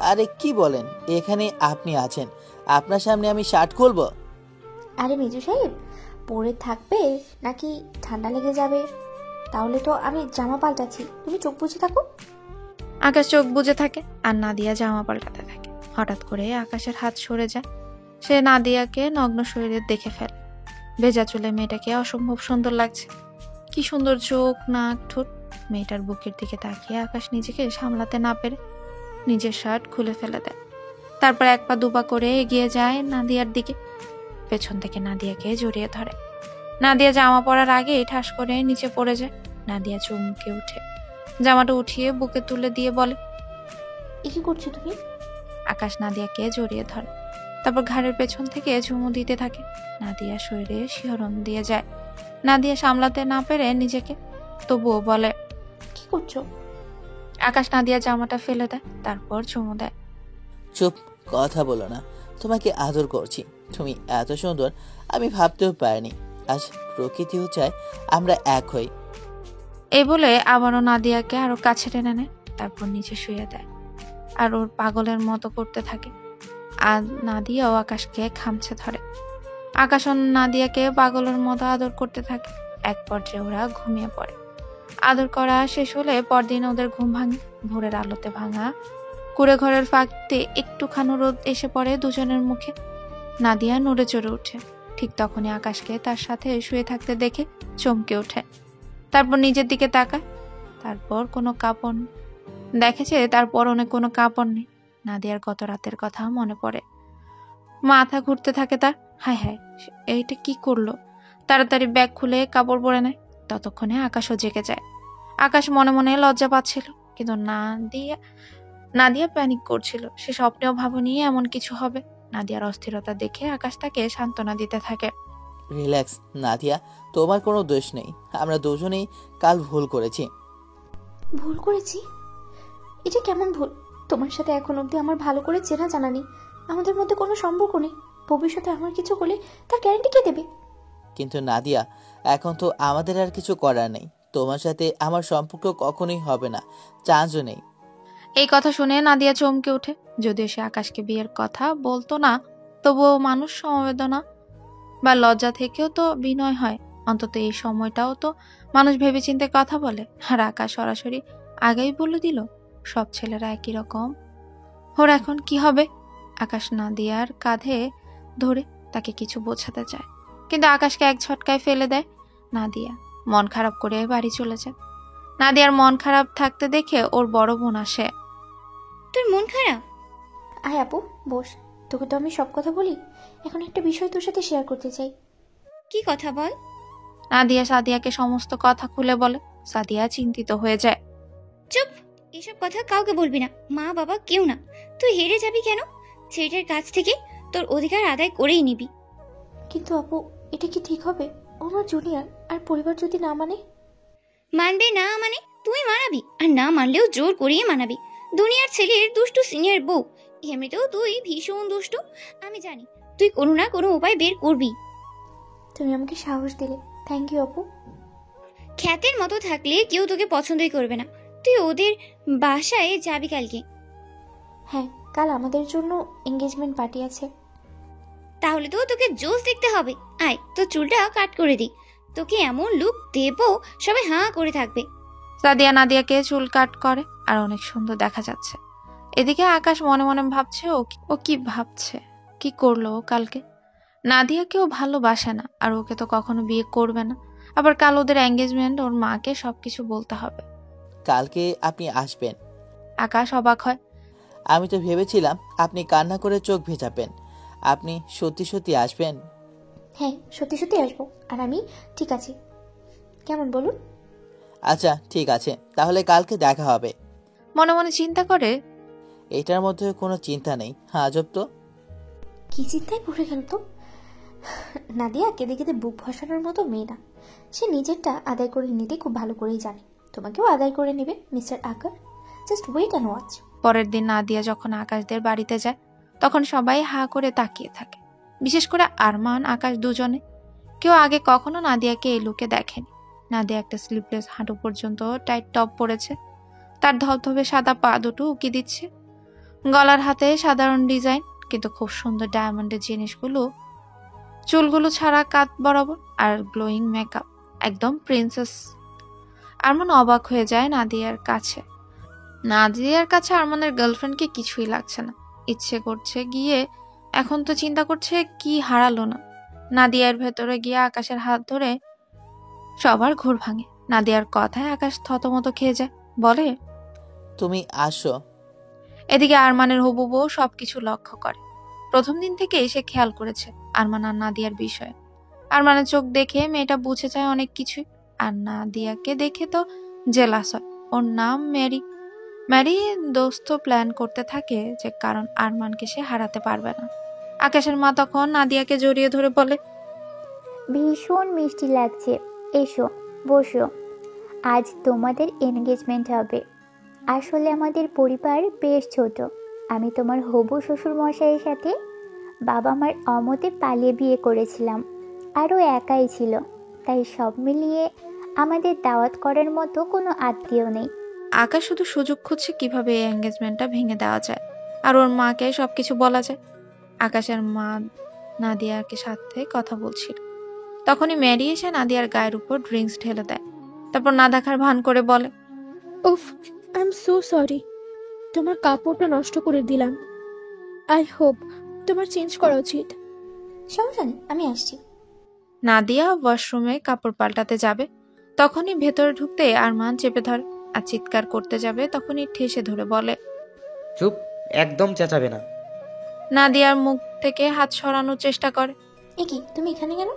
আরে কি বলেন? এখানে আপনি আছেন, আপনার সামনে আমি শার্ট খুলবো? আরে মেজু সাহেব, পরে থাকবে নাকি ঠান্ডা লেগে যাবে? তাহলে তো আমি জামা পাল্টাচ্ছি, তুমি চোখ বুজে থাকো। আকাশ চোখ বুজে থাকে আর নাদিয়া জামা পাল্টাতে থাকে। হঠাৎ করে আকাশের হাত সরে যায়। সে নাদিয়াকে নগ্ন শরীরে দেখে ফেলে। ভেজা চুলে মেয়েটাকে অসম্ভব সুন্দর লাগছে। কি সুন্দর চোখ, নাক, ঠোঁট। মেয়েটার বুকের দিকে তাকিয়ে আকাশ নিজেকে সামলাতে না পেরে নিজের শার্ট খুলে ফেলে দেয়। তারপর 1 পা 2 পা করে এগিয়ে যায় নাদিয়ার দিকে। পেছন থেকে নাদিয়াকে জড়িয়ে ধরে। নাদিয়া জামা পরার আগে ঠাস করে নিচে পড়ে যায়। নাদিয়া চমকে উঠে জামাটা উঠিয়ে বুকে তুলে দিয়ে বলে, এ কি করছো তুমি? আকাশ নাদিয়াকে জড়িয়ে ধরে। তারপর ঘাড়ের পেছন থেকে চুমু দিতে থাকে। নাদিয়া শরীরে শিহরণ দিয়ে যায়। নাদিয়া সামলাতে না পেরে নিজেকে, তবুও বলে, কি করছো? আকাশ নাদিয়া জামাটা ফেলে দেয়, তারপর চুমু দেয়। চুপ, কথা বলো না। তোমাকে আদর করছি, তুমি এত সুন্দর আমি ভাবতেও পারিনি। আজ প্রকৃতিও চায় আমরা এক হই। এই বলে আবারও নাদিয়াকে আরো কাছে টেনে নেয়, তারপর নিচে শুয়ে দেয় আর ওর পাগলের মতো করতে থাকে। আর নাদিয়াও আকাশকে খামছে ধরে। আকাশ ও নাদিয়াকে পাগলের মতো আদর করতে থাকে। এক পর্যায়ে ওরা ঘুমিয়ে পড়ে। আদর করা শেষ হলে পরদিন ওদের ঘুম ভাঙে। ভোরের আলোতে ভাঙা কুড়ে ঘরের ফাঁকতে একটুখানি রোদ এসে পড়ে দুজনের মুখে। নাদিয়া নড়ে চড়ে ওঠে। ঠিক তখনই আকাশকে তার সাথে শুয়ে থাকতে দেখে চমকে ওঠে। তারপর নিজের দিকে তাকায়, তারপর কোনো কাপড় দেখেছে, তার পরনে কোনো কাপড় নেই। নাদিয়ার গত রাতের কথা মনে পড়ে। মাথা ঘুরতে থাকে তার। হায় হায়, এইটা কি করলো? তাড়াতাড়ি ব্যাগ খুলে কাপড় পরে নেয়। ততক্ষণে আকাশও জেগে যায়। আকাশ মনে মনে লজ্জা পাচ্ছিল, কিন্তু নাদিয়া প্যানিক করছিল। সে স্বপ্নেও ভাবেনি এমন কিছু হবে। নাদিয়ার অস্থিরতা দেখে আকাশ তাকে সান্ত্বনা দিতে থাকে। রিল্যাক্স নাদিয়া, তোমার কোনো দোষ নেই। আমরা দুজনেই কাল ভুল করেছি। ভুল করেছি? এটা কেমন ভুল? তোমার সাথে এখন অবধি আমার ভালো করে চেনা জানা নেই, আমাদের মধ্যে কোনো সম্পর্ক নেই। ভবিষ্যতে আমার কিছু হলে তার গ্যারান্টি কে দেবে? কিন্তু নাদিয়া, এখন তো আমাদের আর কিছু করার নেই। তোমার সাথে আমার সম্পর্ক কখনোই হবে না, চান্সও নেই। এই কথা শুনে নাদিয়া চমকে ওঠে। যদিও সে আকাশকে বিয়ের কথা বলতো না, তবুও মানুষ সমবেদনা বা লজ্জা থেকেও তো বিনয় হয়। অন্তত এই সময়টাও তো মানুষ ভেবেচিন্তে কথা বলে। আর আকাশ সরাসরি আগেই বলে দিল, সব ছেলেরা একই রকম। ওর এখন কি হবে? আকাশ নাদিয়ার কাঁধে ধরে তাকে কিছু বোঝাতে চায়, কিন্তু আকাশকে এক ঝটকায় ফেলে দেয়। নাদিয়া মন খারাপ করে বাড়ি চলে যায়। নাদিয়ার মন খারাপ থাকতে দেখে ওর বড় বোন আসে। তোর মন খারাপ? আয় আপু, বস। তোকে তো আমি সব কথা বলি, এখন একটা বিষয় তোর সাথে শেয়ার করতে চাই। কি কথা বল? নাদিয়া সাদিয়াকে সমস্ত কথা খুলে বলে। সাদিয়া চিন্তিত হয়ে যায়। চুপ, এসব কথা কাউকে বলবি না, মা বাবা কেউ না। তুই হেরে যাবি কেন? ছেলেটার কাছ থেকে তোর অধিকার আদায় করেই নিবি। কিন্তু আপু, এটা কি ঠিক হবে? ও আমার জুনিয়র, আর পরিবার যদি না মানে? মানবে না মানে তুই মানাবি, আর না মানলেও জোর করিয়ে মানাবি। দুনিয়ার ছেলের দুষ্টু সিনিয়র বউ, এমনিতেও তুই ভীষণ দুষ্টু। আমি জানি তুই কোনো না কোনো উপায় বের করবি। তুমি আমাকে সাহস দিলে, থ্যাংক ইউ আপু। খ্যাতের মতো থাকলে কেউ তোকে পছন্দই করবে না। তুই ওদের বাসায় যাবি কালকে? হ্যাঁ, কাল আমাদের জন্য এঙ্গেজমেন্ট পার্টি আছে। তাহলে তো তোকে জোস দেখতে হবে। আয়, তোর চুলটা কাট করে দি, তোকে এমন লুক দেব সবাই হাঁ করে থাকবে। সাদিয়া নাদিয়াকে চুল কাট করে, আর অনেক সুন্দর দেখা যাচ্ছে। এদিকে আকাশ মনে মনে ভাবছে ও কি ভাবছে, কি করলো ও কালকে। নাদিয়াকেও ভালোবাসে না, আর ওকে তো কখনো বিয়ে করবে না। আবার কাল ওদের এঙ্গেজমেন্ট, ওর মাকে সবকিছু বলতে হবে। কালকে আপনি আসবেন? আকাশ অবাক হয়। আমি তো ভেবেছিলাম আপনি কান্না করে চোখ ভেজাবেন। আপনি সত্যি সত্যি আসবেন? হ্যাঁ, সত্যি সত্যি আসবো, আর আমি ঠিক আছি। কেমন বলুন? আচ্ছা ঠিক আছে, তাহলে কালকে দেখা হবে। মনে মনে চিন্তা করে, এটার মধ্যে কোনো চিন্তা নেই। আজব তো। কি চিন্তায় পড়ে গেল তো। নাদিয়া কেঁদে কেঁদে বুক ভসানোর মতো মেয়ে না। সে নিজেরটা আদায় করে নিতে খুব ভালো করেই জানে। তোমাকেও আদায় করে নেবে mister Akar. Just wait and watch. পরের দিন নাদিয়া যখন আকাশদের বাড়িতে যায়, তখন সবাই হা করে তাকিয়ে থাকে। বিশেষ করে আরমান আকাশ দুজনে। কেউ আগে কখনো নাদিয়াকে এই লুকে দেখেনি। নাদিয়া একটা স্লিপলেস হাঁটু পর্যন্ত টাইট টপ পরেছে। তার ধবধবে সাদা পা দুটো উকি দিচ্ছে। গলার হাতে সাধারণ ডিজাইন, কিন্তু খুব সুন্দর ডায়মন্ডের জিনিসগুলো। চুলগুলো ছাড়া কাত বরাবর, আর গ্লোয়িং মেকআপ, একদম প্রিন্সেস। আরমান অবাক হয়ে যায় নাদিয়ার কাছে। নাদিয়ার কাছে আরমানের গার্লফ্রেন্ডকে কিছুই লাগছে না। ইচ্ছে করছে গিয়ে, এখন তো চিন্তা করছে কি হারালো না। নাদিয়ার ভেতরে গিয়ে আকাশের হাত ধরে সবার ঘোর ভাঙে। নাদিয়ার কথায় আকাশ থতমত খেয়ে যায়, বলে, তুমি আসো। এদিকে আরমানের হবু বউ সবকিছু লক্ষ্য করে। প্রথম দিন থেকে সে খেয়াল করেছে আরমান আর নাদিয়ার বিষয়ে। আরমানের চোখ দেখে মেয়েটা বুঝে যায় অনেক কিছুই। আর নাদিয়াকে দেখে তো জেলাস হয়। ওর নাম ম্যারি। ম্যারি দোস্ত প্ল্যান করতে থাকে যে কারণ আরমানকে সে হারাতে পারবে না। আকাশের মা তখন নাদিয়াকে জড়িয়ে ধরে বলে, ভীষণ মিষ্টি লাগছে, এসো বসো, আজ তোমাদের এনগেজমেন্ট হবে। আসলে আমাদের পরিবার বেশ ছোট। আমি তোমার হবু শ্বশুর মশাইয়ের সাথে বাবা মার অমতে পালিয়ে বিয়ে করেছিলাম, আরও একাই ছিল, তাই সব মিলিয়ে আমাদের দাওয়াত করার মতো কোনো আত্মীয় নেই। আকাশ শুধু সুযোগ খুঁজছে কিভাবে এই এঙ্গেজমেন্টটা ভেঙে দেওয়া যায়, আর ওর মাকে সবকিছু বলা যায়। আকাশের মা নাদিয়াকে সাথে কথা বলছিল। তখনই ম্যারি এসে নাদিয়ার গায়ের উপর ড্রিঙ্কস ঢেলে দেয়। তারপর না দেখার ভান করে বলে, উফ, আই এম সো সরি, তোমার কাপড়টা নষ্ট করে দিলাম। আই হোপ তোমার চেঞ্জ করা উচিত। সমস্যা নেই, আমি আসছি। নাদিয়া ওয়াশরুমে কাপড় পাল্টাতে যাবে, তখনই ভেতরে ঢুকতে আরমান চেপে ধরে। আর চিৎকার করতে যাবে, তখনই ঠেসে ধরে বলে, চুপ, একদম চেঁচাবে না। নাদিয়ার মুখ থেকে হাত সরানোর চেষ্টা করে। এ কি, তুমি এখানে কেন?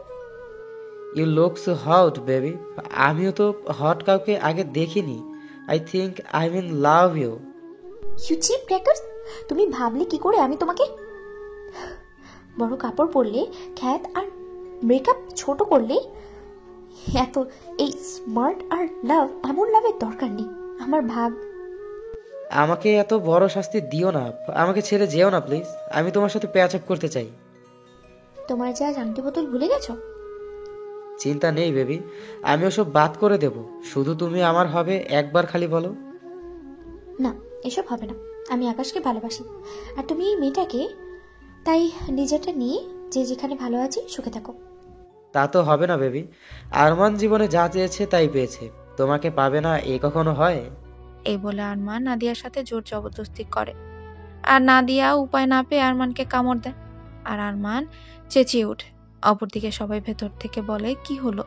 You look so hot baby. আমিও তো হট কাউকে আগে দেখিনি। I think I mean love you. You cheap crackers, তুমি ভাবলে কি করে আমি তোমাকে? বড় কাপড় পরলে, খ্যাত আর মেকআপ ছোট করলে, এত এই স্মার্ট আর লাভ, এমন লাভের দরকার নেই। আমার ভাব। আমাকে এত বড় শাস্তি দিও না, আমাকে ছেড়ে যেও না প্লিজ। আমি তোমার সাথে প্যাচ আপ করতে চাই। তোমার যা আংটি বোতল ভুলে গেছো? চিন্তা নেই বেবি, আমি ওসব বাদ করে দেব। শুধু তুমি আমার হবে, একবার খালি বলো। না, এসব হবে না। আমি আকাশকে ভালোবাসি, আর তুমি এই মেয়েটাকে। তাই নিজেরটা নিয়ে যে যেখানে ভালো আছে সুখে থাকো। তা তো হবে না বেবি, আরমান জীবনে যা চেয়েছে তাই পেয়েছে, তোমাকে পাবে না এ কখনো হয়? এই বলে আরমান নাদিয়ার সাথে জোর জবরদস্তি করে। আর নাদিয়া উপায় না পেয়ে আরমানকে কামড় দেয়। আর আরমান চেঁচিয়ে ওঠে। অপরদিকে সবাই ভেতর থেকে বলে, কি হলো,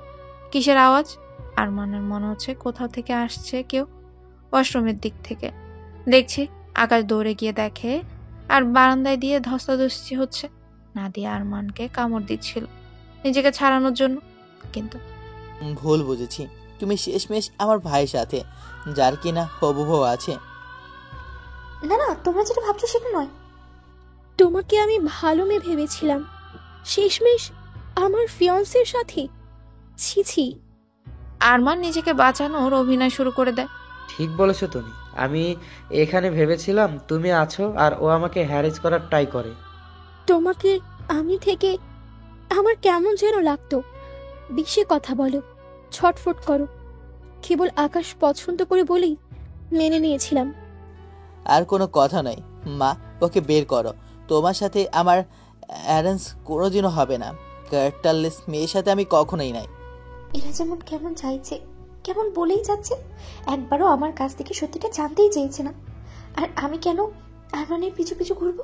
কিসের আওয়াজ? আরমানের মনে হচ্ছে কোথাও থেকে আসছে কেউ, ওয়াশরুমের দিক থেকে। দেখছি আকাশ দৌড়ে গিয়ে দেখে আর বারান্দায় দিয়ে ধস্তাধস্তি হচ্ছে। নাদিয়া আরমানকে কামড় দিচ্ছিল নিজেকে ছাড়ানোর জন্য, কিন্তু ভুল বুঝেছি, তুমি শেষমেশ আমার ভাইয়ের সাথে, যার কিনা হবু বউ আছে। না না, তোমরা যেটা ভাবছো সেটা নয়। তোমাকে আমি ভালো মেয়ে ভেবেছিলাম, শেষমেশ আমার ফিয়ন্সের সাথে। ছি ছি। আরমান নিজেকে বাঁচানোর অভিনয় শুরু করে দেয়। ঠিক বলেছো তুমি, আমি এখানে ভেবেছিলাম তুমি আছো আর ও আমাকে হ্যারেজ করার ট্রাই করে। তোমাকে আমি থেকে আমার কেমন যেন লাগতো। বেশি কথা বলো, ছটফট করো। কেবল আকাশ পছন্দ করে বলেই মেনে নিয়েছিলাম। আর কোনো কথা নয় মা, ওকে বের করো। তোমার সাথে আমার অ্যারেঞ্জ কোনোদিনও হবে না। ক্যারেক্টারলেস মেয়ের সাথে আমি কখনোই নাই। এরা যেমন কেমন চাইছে, কেমন বলেই যাচ্ছে, একবারও আমার কাছ থেকে সত্যিটা জানতেই চেয়েছে না। আর আমি কেন আরমানের পিছু পিছু ঘুরবো?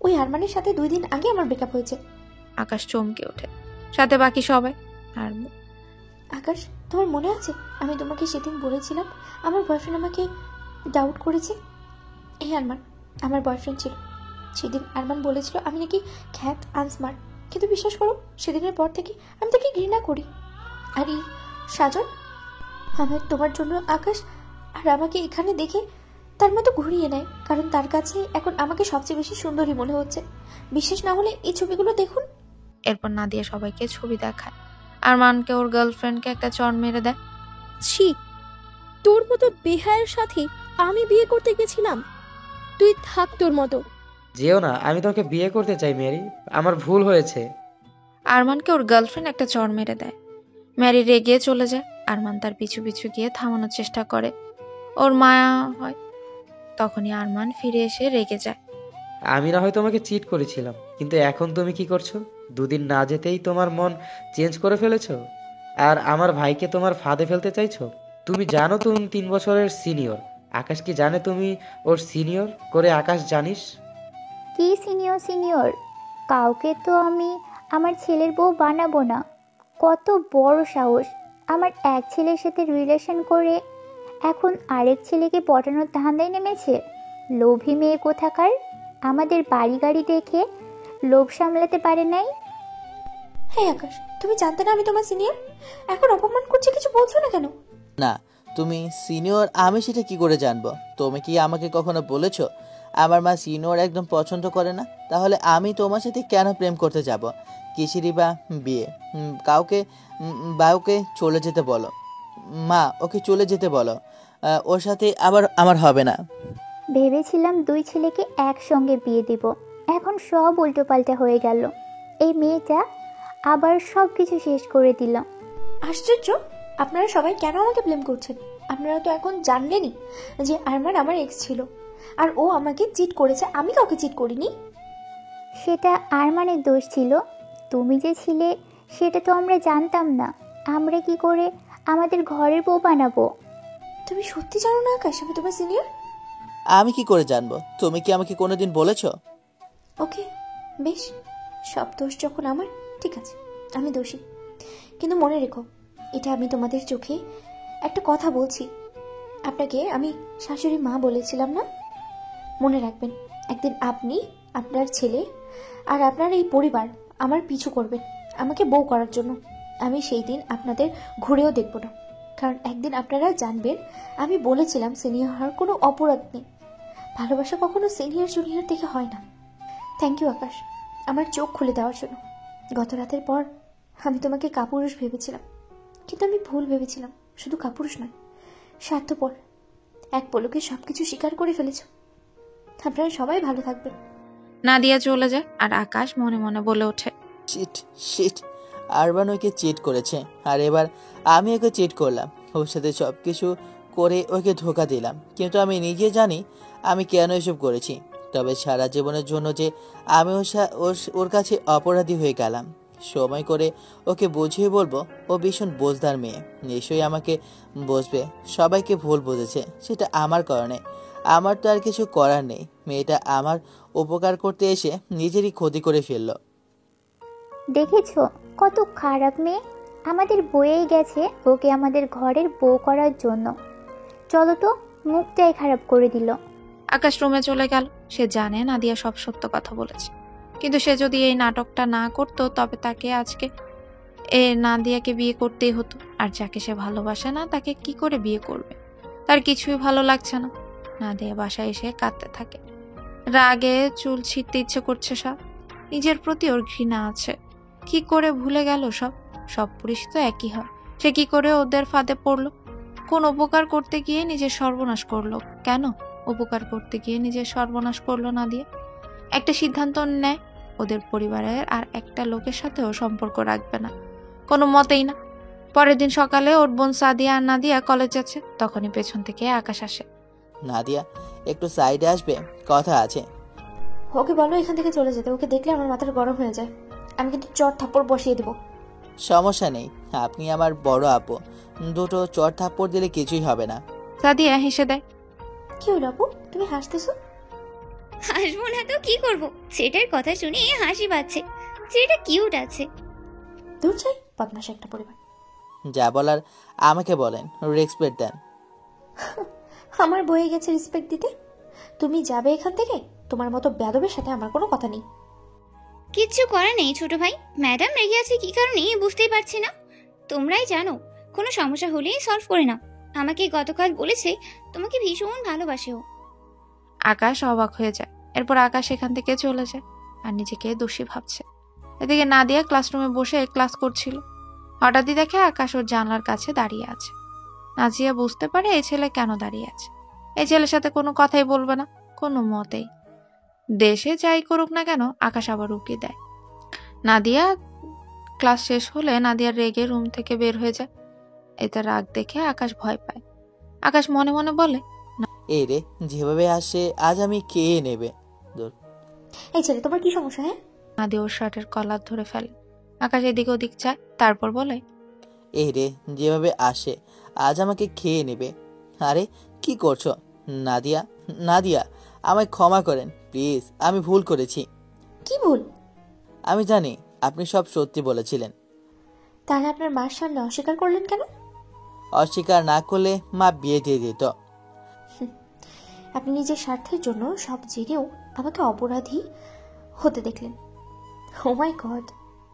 ওই আরমানের সাথে 2 দিন আগে আমার ব্রেকআপ হয়েছে। আকাশ চমকে ওঠে, সাথে বাকি সবাই। আর আকাশ, তোমার মনে আছে আমি তোমাকে সেদিন বলেছিলাম আমার বয়ফ্রেন্ড আমাকে ডাউট করেছে? এই আরমান আমার বয়ফ্রেন্ড ছিল। সেদিন আরমান বলেছিল আমি নাকি খ্যাত আনস্মার্ট, কিন্তু বিশ্বাস করো সেদিনের পর থেকে আমি তাকে ঘৃণা করি। আর এই সাজন, আমার তোমার জন্য আকাশ আর আমাকে এখানে দেখে তার মতো ঘুরিয়ে নেয়, কারণ তার কাছে এখন আমাকে সবচেয়ে বেশি সুন্দরী মনে হচ্ছে। বিশ্বাস না হলে এই ছবিগুলো দেখুন। এরপর নাদিয়া সবাইকে ছবি দেখায়। আরমানকে ওর গার্লফ্রেন্ডকে একটা চড় মেরে দেয়। ছি, তোর মতো বেহায়ের সাথে আমি বিয়ে করতে গেছিলাম? তুই থাক তোর মতো। যেও না, আমি তোমাকে বিয়ে করতে চাই মেরি, আমার ভুল হয়েছে। আরমানকে ওর গার্লফ্রেন্ড একটা চড় মেরে দেয়। ম্যারি রেগে চলে যায়। আরমান তার পিছু পিছু গিয়ে থামানোর চেষ্টা করে, ওর মায়া হয়। তখনই আরমান ফিরে এসে রেগে যায়। আমি না হয় তোমাকে চিট করেছিলাম, কিন্তু এখন তুমি কি করছো? 2 দিন না যেতেই তোমার মন চেঞ্জ করে ফেলেছো, আর আমার ভাইকে তোমার ফাঁদে ফেলতে চাইছো। তুমি জানো তুমি 3 বছরের সিনিয়র, আকাশ কি জানে তুমি ওর সিনিয়র করে? আকাশ জানিস? কি সিনিয়র সিনিয়র? কাউকে তো আমি আমার ছেলের বউ বানাবো না। কত বড় সাহস! আমার এক ছেলের সাথে রিলেশন করে এখন আরেক ছেলেকে পটানোর ধান্দায় নেমেছে। লোভী মেয়ে কোথাকার! আমাদের বাড়ি গাড়ি দেখে লোভ সামলাতে পারে নাই। হ্যাঁ আকাশ, তুমি জানতে না আমি তোমার সিনিয়র? এখন অপমান করছে, কিছু বলছো না কেন? না, তুমি সিনিয়র আমি সেটা কি করে জানবো? তুমি কি আমাকে কখনো বলেছো আমার মা সিনিয়র একদম পছন্দ করে না? তাহলে আমি তোমার সাথে কেন প্রেম করতে যাব? কিসেরই বা বিয়ে? বাউকে চলে যেতে বলো। মা, ওকে চলে যেতে বলো। ওর সাথে আবার আমার হবে না। ভেবেছিলাম 2 ছেলেকে একসঙ্গে বিয়ে দেব, এখন সব উল্টোপাল্টা হয়ে গেল। এই মেয়েটা আবার সব কিছু শেষ করে দিল। আশ্চর্য, আপনারা সবাই কেন আমাকে ব্লেম করছেন? আপনারা তো এখন জানলেনই যে আরমান আমার এক্স ছিল, আর ও আমাকে চিট করেছে, আমি কাউকে চিট করিনি। সেটা আরমানের দোষ ছিল। তুমি যে ছিলে সেটা তো আমরা জানতাম না। আমরা কি করে আমাদের ঘরের বউ বানাবো? তুমি সত্যি জানো না আকাশ আমি তোমার সিনিয়র? আমি কি করে জানবো? তুমি কি আমাকে কোনোদিন বলেছো? ওকে, বেশ, সব দোষ যখন আমার, ঠিক আছে, আমি দোষী। কিন্তু মনে রেখো, এটা আমি তোমাদের চোখে একটা কথা বলছি। আপনাকে আমি শাশুড়ি মা বলেছিলাম না? মনে রাখবেন, একদিন আপনি, আপনার ছেলে আর আপনার এই পরিবার আমার পিছু করবেন আমাকে বউ করার জন্য। আমি সেই দিন আপনাদের ঘুরেও দেখব না, কারণ একদিন আপনারা জানবেন আমি বলেছিলাম সিনিয়র হওয়ার কোনো অপরাধ নেই। ভালোবাসা কখনো সিনিয়র জুনিয়র দেখে হয় না। থ্যাংক ইউ আকাশ, আমার চোখ খুলে দেওয়ার জন্য। গত রাতের পর আমি তোমাকে কাপুরুষ ভেবেছিলাম, কিন্তু আমি ভুল ভেবেছিলাম। শুধু কাপুরুষ নয়, স্বার্থপর। এক পলকে সবকিছু স্বীকার করে ফেলেছ। আপনারা সবাই ভালো থাকবেন। নাদিয়া চলে যায় আর আকাশ মনে মনে বলে ওঠে, শিট শিট, আরবান ওকে চিট করেছে, আর এবার আমি ওকে চিট করলাম। ওর সাথে সব কিছু করে ওকে ধোকা দিলাম, কিন্তু আমি নিজে জানি আমি কেন এসব করেছি। তবে সারা জীবনের জন্য যে আমি ওর কাছে অপরাধী হয়ে গেলাম। সময় করে ওকে বুঝিয়ে বলবো। ও ভীষণ বোঝদার মেয়ে, নিশ্চয়ই আমাকে বুঝবে। সবাইকে ভুল বুঝেছে, সেটা আমার কারণে। আমার তো আর কিছু করার নেই। মেয়েটা আমার উপকার করতে এসে নিজেরই ক্ষতি করে ফেললো। দেখেছো কত খারাপ মেয়ে, আমাদের বয়েই গেছে ওকে আমাদের ঘরের বউ করার জন্য। চলো তো, মুখটাই খারাপ করে দিল। আকাশ রুমে চলে গেল। সে জানে নাদিয়া সব সত্য কথা বলেছে, কিন্তু সে যদি এই নাটকটা না করতো তবে তাকে আজকে নাদিয়াকে বিয়ে করতেই হতো। আর যাকে সে ভালোবাসে না তাকে কি করে বিয়ে করবে? তার কিছুই ভালো লাগছে না। নাদিয়া বাসায় এসে কাঁদতে থাকে। রাগে চুল ছিঁড়তে ইচ্ছে করছে সব। নিজের প্রতি ওর ঘৃণা আছে। কি করে ভুলে গেল সব পুরুষ তো একই হয়। সে কি করে ওদের ফাঁদে পড়লো? কোন উপকার করতে গিয়ে নিজের সর্বনাশ করলো? কেন উপকার করতে গিয়ে নিজের সর্বনাশ করলো নাদিয়া? একটা সিদ্ধান্ত নেয়, ওদের পরিবারের আর একটা লোকের সাথেও সম্পর্ক রাখবে না, কোনো মতেই না। পরের দিন সকালে ওর বোন সাদিয়া আর নাদিয়া কলেজ যাচ্ছে। তখনই পেছন থেকে আকাশ আসে। নাদিয়া, একটু সাইডে আসবে, কথা আছে। ওকে বলো এখান থেকে চলে যেতে। ওকে দেখলে আমার মাথাটা গরম হয়ে যায়। আমি কিন্তু চট থাপ্পড় বসিয়ে দেবো। সমস্যা নেই, আপনি আমার বড় আপু। দুটো চড় থাপ্পড় দিলে কিছুই হবে না। সাদিয়া হেসে দেয়। কি হলো আপু, তুমি হাসতেছো? হাসবো না তো কি করব? ছেলেটার কথা শুনে হাসি পাচ্ছে। ছেলেটা কিউট আছে। দূর চাই, বদমাশ একটা পরিবার। যা বলার আমাকে বলেন, রেসপেক্ট দেন। আমার বয়ে গেছে রেসপেক্ট দিতে। তুমি যাবে এখান থেকে। তোমার মতো বেয়াদবের সাথে আমার কোনো কথা নেই। কিচ্ছু করার নেই ছোট ভাই। ম্যাডাম রেগে আছে কি কারণে বুঝতেই পারছি না। তোমরাই জানো, কোনো সমস্যা হলেই সলভ করে নাও। আমাকে গতকাল বলেছে তোমাকে ভীষণ ভালোবাসে ও। আকাশ অবাক হয়ে যায়। এরপর আকাশ এখান থেকে চলে যায় আর নিজেকে দোষী ভাবছে। এদিকে নাদিয়া ক্লাসরুমে বসে ক্লাস করছিল। হঠাৎই দেখে আকাশ ওর জানলার কাছে দাঁড়িয়ে আছে। নাজিয়া বুঝতে পারে এই ছেলে কেন দাঁড়িয়ে আছে। এই ছেলের সাথে কোনো কথাই বলবে না, কোনো মতেই। দেশে যাই করুক না কেন, আকাশ আবার উকি দেয়। নাদিয়া ক্লাস শেষ হলে নাদিয়ার রেগে রুম থেকে বের হয়ে যায়। এতে রাগ দেখে আকাশ ভয় পায়। আকাশ মনে মনে বলে, এই রে, যেভাবে আসে আজ আমি খেয়ে নেবে। এই ছেলে, তোমার কি সমস্যা? হ্যাঁ, নাদিয়া ওর শার্টের কলার ধরে ফেলে। আকাশ এদিক ওদিক চায়, তারপর বলে, এই রে, যেভাবে আসে আজ আমাকে খেয়ে নেবে। আরে কি করছো? নাদিয়া, নাদিয়া, আমায় ক্ষমা করেন প্লিজ, আমি ভুল করেছি। কি ভুল? আমি জানি আপনি সব সত্যি বলেছিলেন। তাহলে আপনার মার সামনে অস্বীকার করলেন কেন? অস্বীকার না করলে মা বিয়ে দিয়ে দিত। আপনি নিজের স্বার্থের জন্য সব জেনেও আমাকে অপরাধী হতে দেখলেন। ও মাই গড,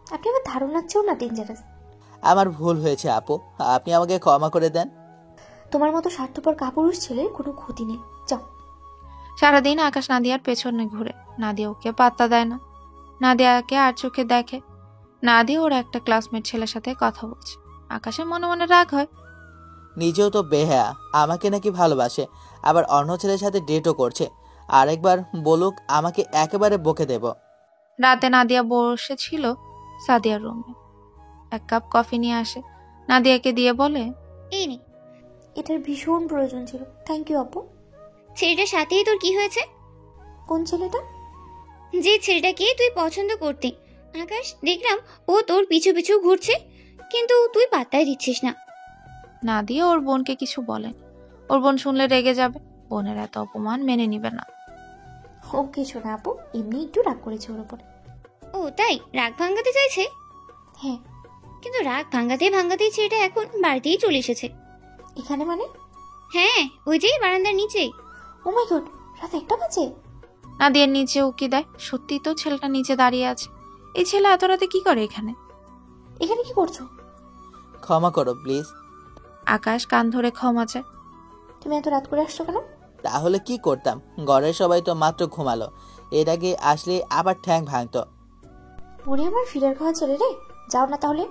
আপনি আমার ধারণার চেয়েও না ডেঞ্জারাস। আমার ভুল হয়েছে আপু, আপনি আমাকে ক্ষমা করে দেন। তোমার মতো স্বার্থপর কাপুরুষ ছেলের কোনো ক্ষতি নেই, যাও। সারাদিন আকাশ নাদিয়ার পেছনে ঘুরে। নাদিয়া ওকে পাত্তা দেয় না। নাদিয়াকে আর চোখে দেখে। নাদিয়া ওর একটা ক্লাসমেট ছেলের সাথে কথা বলছে। আকাশের মনে মনে রাগ হয়। নিজেও তো বেহায়া, আমাকে নাকি ভালোবাসে, আবার অন্য ছেলের সাথে ডেটও করছে। আরেকবার বলুক, আমাকে একেবারে বকে দেব। রাতে নাদিয়া বসেছিল সাদিয়ার রুমে। এক কাপ কফি নিয়ে আসে, নাদিয়াকে দিয়ে বলে, এই নে। এটার ভীষণ প্রয়োজন ছিল, থ্যাংক ইউ আপু। ছেলেটার সাথেই তোর কি হয়েছে? কোন ছেলেটা? যে ছেলেটাকে তুই পছন্দ করতে। আকাশ, দেখলাম ও তোর পিছু পিছু ঘুরছে, কিন্তু তুই পাত্তাই দিচ্ছিস না। নাদিয়া ওর বোনকে কিছু বলেন। ওর বোন শুনলে রেগে যাবে। বোনের এত অপমান মেনে নিবে না। ও কিছু না আপু, এমনি একটু রাগ করেছে ওর উপরে। ও তাই? রাগ ভাঙাতে চাইছে? হ্যাঁ। কিন্তু রাগ ভাঙাতে ভাঙাতেই ছেলেটা এখন বাড়িতেই চলে এসেছে। এখানে মানে? হ্যাঁ, ওই যে বারান্দার নিচে। ও মাই গড, রাত 1টা বাজে। নাদিয়ার নিচে উকি দেয়। সত্যি তো ছেলেটা নিচে দাঁড়িয়ে আছে। এই ছেলে এত রাতে কি করে এখানে? এখানে কি করছো? ক্ষমা করো প্লিজ। আকাশ কান ধরে ক্ষমা চায়। তুমি এত রাত করে আসছো কেন? তাহলে কি করতাম? ঘরের সবাই তো মাত্র ঘুমালো, এর আগে আসলে আবার ঠ্যাং ভাঙতো। মনে আমার ফিরার খাওয়া চলে রে, যাও না তাহলে।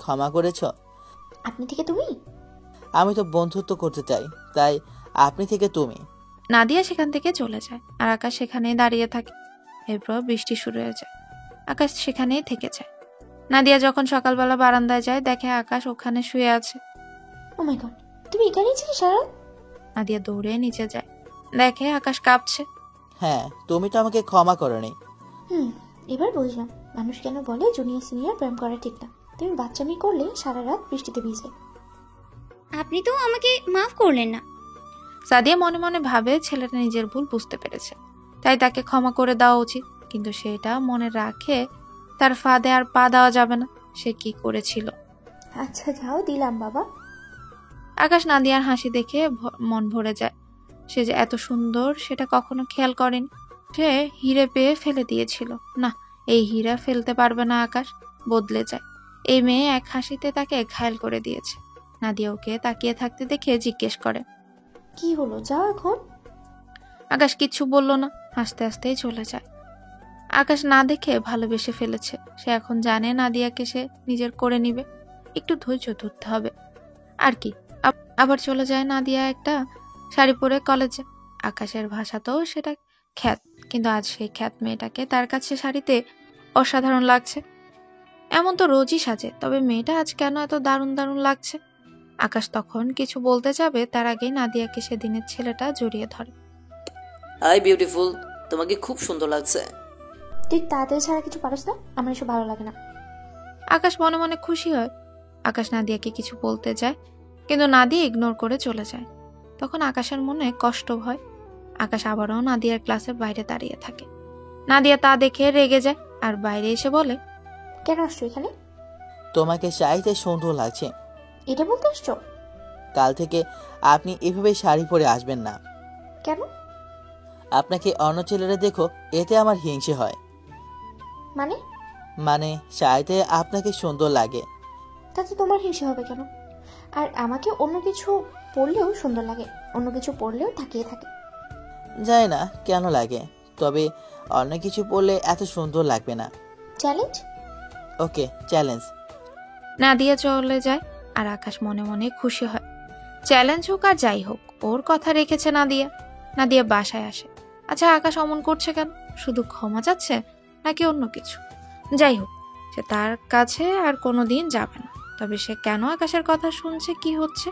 ক্ষমা করেছ? আপনি থেকে তুমি? আমি তো বন্ধুত্ব করতে চাই, তাই আপনি থেকে তুমি। নাদিয়া সেখান থেকে চলে যায় আর আকাশ সেখানেই দাঁড়িয়ে থাকে। এরপর বৃষ্টি শুরু হয়ে যায়। আকাশ সেখানেই থেকে যায়। নাদিয়া যখন সকালবেলা বারান্দায় যায় দেখে আকাশ ওখানে শুয়ে আছে। ও মাই গড, তুমি এখানেই ছিলে সারা রাত? নাদিয়া দৌড়ে নিচে যায়, দেখে আকাশ কাঁপছে। হ্যাঁ, তুমি তো আমাকে ক্ষমা করনি। এবার বুঝলাম মানুষ কেন বলে জুনিয়র সিনিয়র প্রেম করা ঠিক না। তুমি বাচ্চামি করলে সারা রাত বৃষ্টিতে ভিজে। আপনি তো আমাকে মাফ করলেন না। সাদিয়া মনে মনে ভাবে ছেলেটা নিজের ভুল বুঝতে পেরেছে, তাই তাকে ক্ষমা করে দেওয়া উচিত। কিন্তু সেটা মনে রাখে তার ফাঁদে আর পা দেওয়া যাবে না। সে কি করেছিল। আচ্ছা যাও, দিলাম বাবা। আকাশ নাদিয়ার হাসি দেখে মন ভরে যায়। সে যে এত সুন্দর সেটা কখনো খেয়াল করেনি। সে হিরে পেয়ে ফেলে দিয়েছিল। না, এই হীরা ফেলতে পারবে না আকাশ, বদলে যায়। এই মেয়ে এক হাসিতে তাকে ঘায়েল করে দিয়েছে। নাদিয়া ওকে তাকিয়ে থাকতে দেখে জিজ্ঞেস করে, কি হলো, যাও এখন। আকাশ কিচ্ছু বলল না, হাসতে হাসতেই চলে যায়। আকাশ না দেখে ভালোবেসে ফেলেছে। সে এখন জানে নাদিয়াকে সে নিজের করে নিবে, একটু ধৈর্য ধরতে হবে আর কি। আবার চলে যায় নাদিয়া একটা শাড়ি পরে কলেজে। আকাশের ভাষাতেও সেটা খ্যাত, কিন্তু আজ সেই খ্যাত মেয়েটাকে তার কাছে শাড়িতে অসাধারণ লাগছে। এমন তো রোজই সাজে, তবে মেয়েটা আজ কেন এত দারুণ দারুণ লাগছে। আকাশ তখন কিছু বলতে যাবে, তার আগেই নাদিয়াকে সেদিনের ছেলেটা জড়িয়ে ধরে। হাই বিউটিফুল, তোমাকে খুব সুন্দর লাগছে। তুই তাড়াতাড়ি ছাড়া কিছু পারিস না, আমার এসব ভালো লাগে না। আকাশ মনে মনে খুশি হয়। আকাশ নাদিয়াকে কিছু বলতে যায়, কিন্তু নাদিয়া ইগনোর করে চলে যায়। তখন আকাশের মনে কষ্ট হয়। আকাশ আবারও নাদিয়ার ক্লাসের বাইরে দাঁড়িয়ে থাকে। নাদিয়া তা দেখে রেগে যায় আর বাইরে এসে বলে, কেন আসছো এখানে? তোমাকে শাড়িতে সুন্দর লাগছে। এটা বলতে আসছো? কাল থেকে আপনি এভাবে শাড়ি পরে আসবেন না। কেন? আপনাকে অন্য ছেলেরা দেখো, এতে আমার হিংসে হয়। মানে? মানে শাড়িতে আপনাকে সুন্দর লাগে। তাতে তোমার হিংসে হবে কেন? আর আমাকে অন্য কিছু পরলেও সুন্দর লাগে, অন্য কিছু পরলেও তাকিয়ে থাকে। যায় না কেন লাগে, তবে অন্য কিছু পরলে এত সুন্দর লাগবে না। চ্যালেঞ্জ? ওকে, চ্যালেঞ্জ। নাদিয়া চলে যায় আর আকাশ মনে মনে খুশি হয়। চ্যালেঞ্জ হোক আর যাই হোক, ওর কথা রেখেছে নাদিয়া। নাদিয়া বাসায় আসে। আচ্ছা, আকাশ অমন করছে কেন? শুধু ক্ষমা চাচ্ছে নাকি অন্য কিছু? যাই হোক, সে তার কাছে আর কোনোদিন যাবে না। তবে সে কেন আকাশের কথা শুনছে, কি হচ্ছে?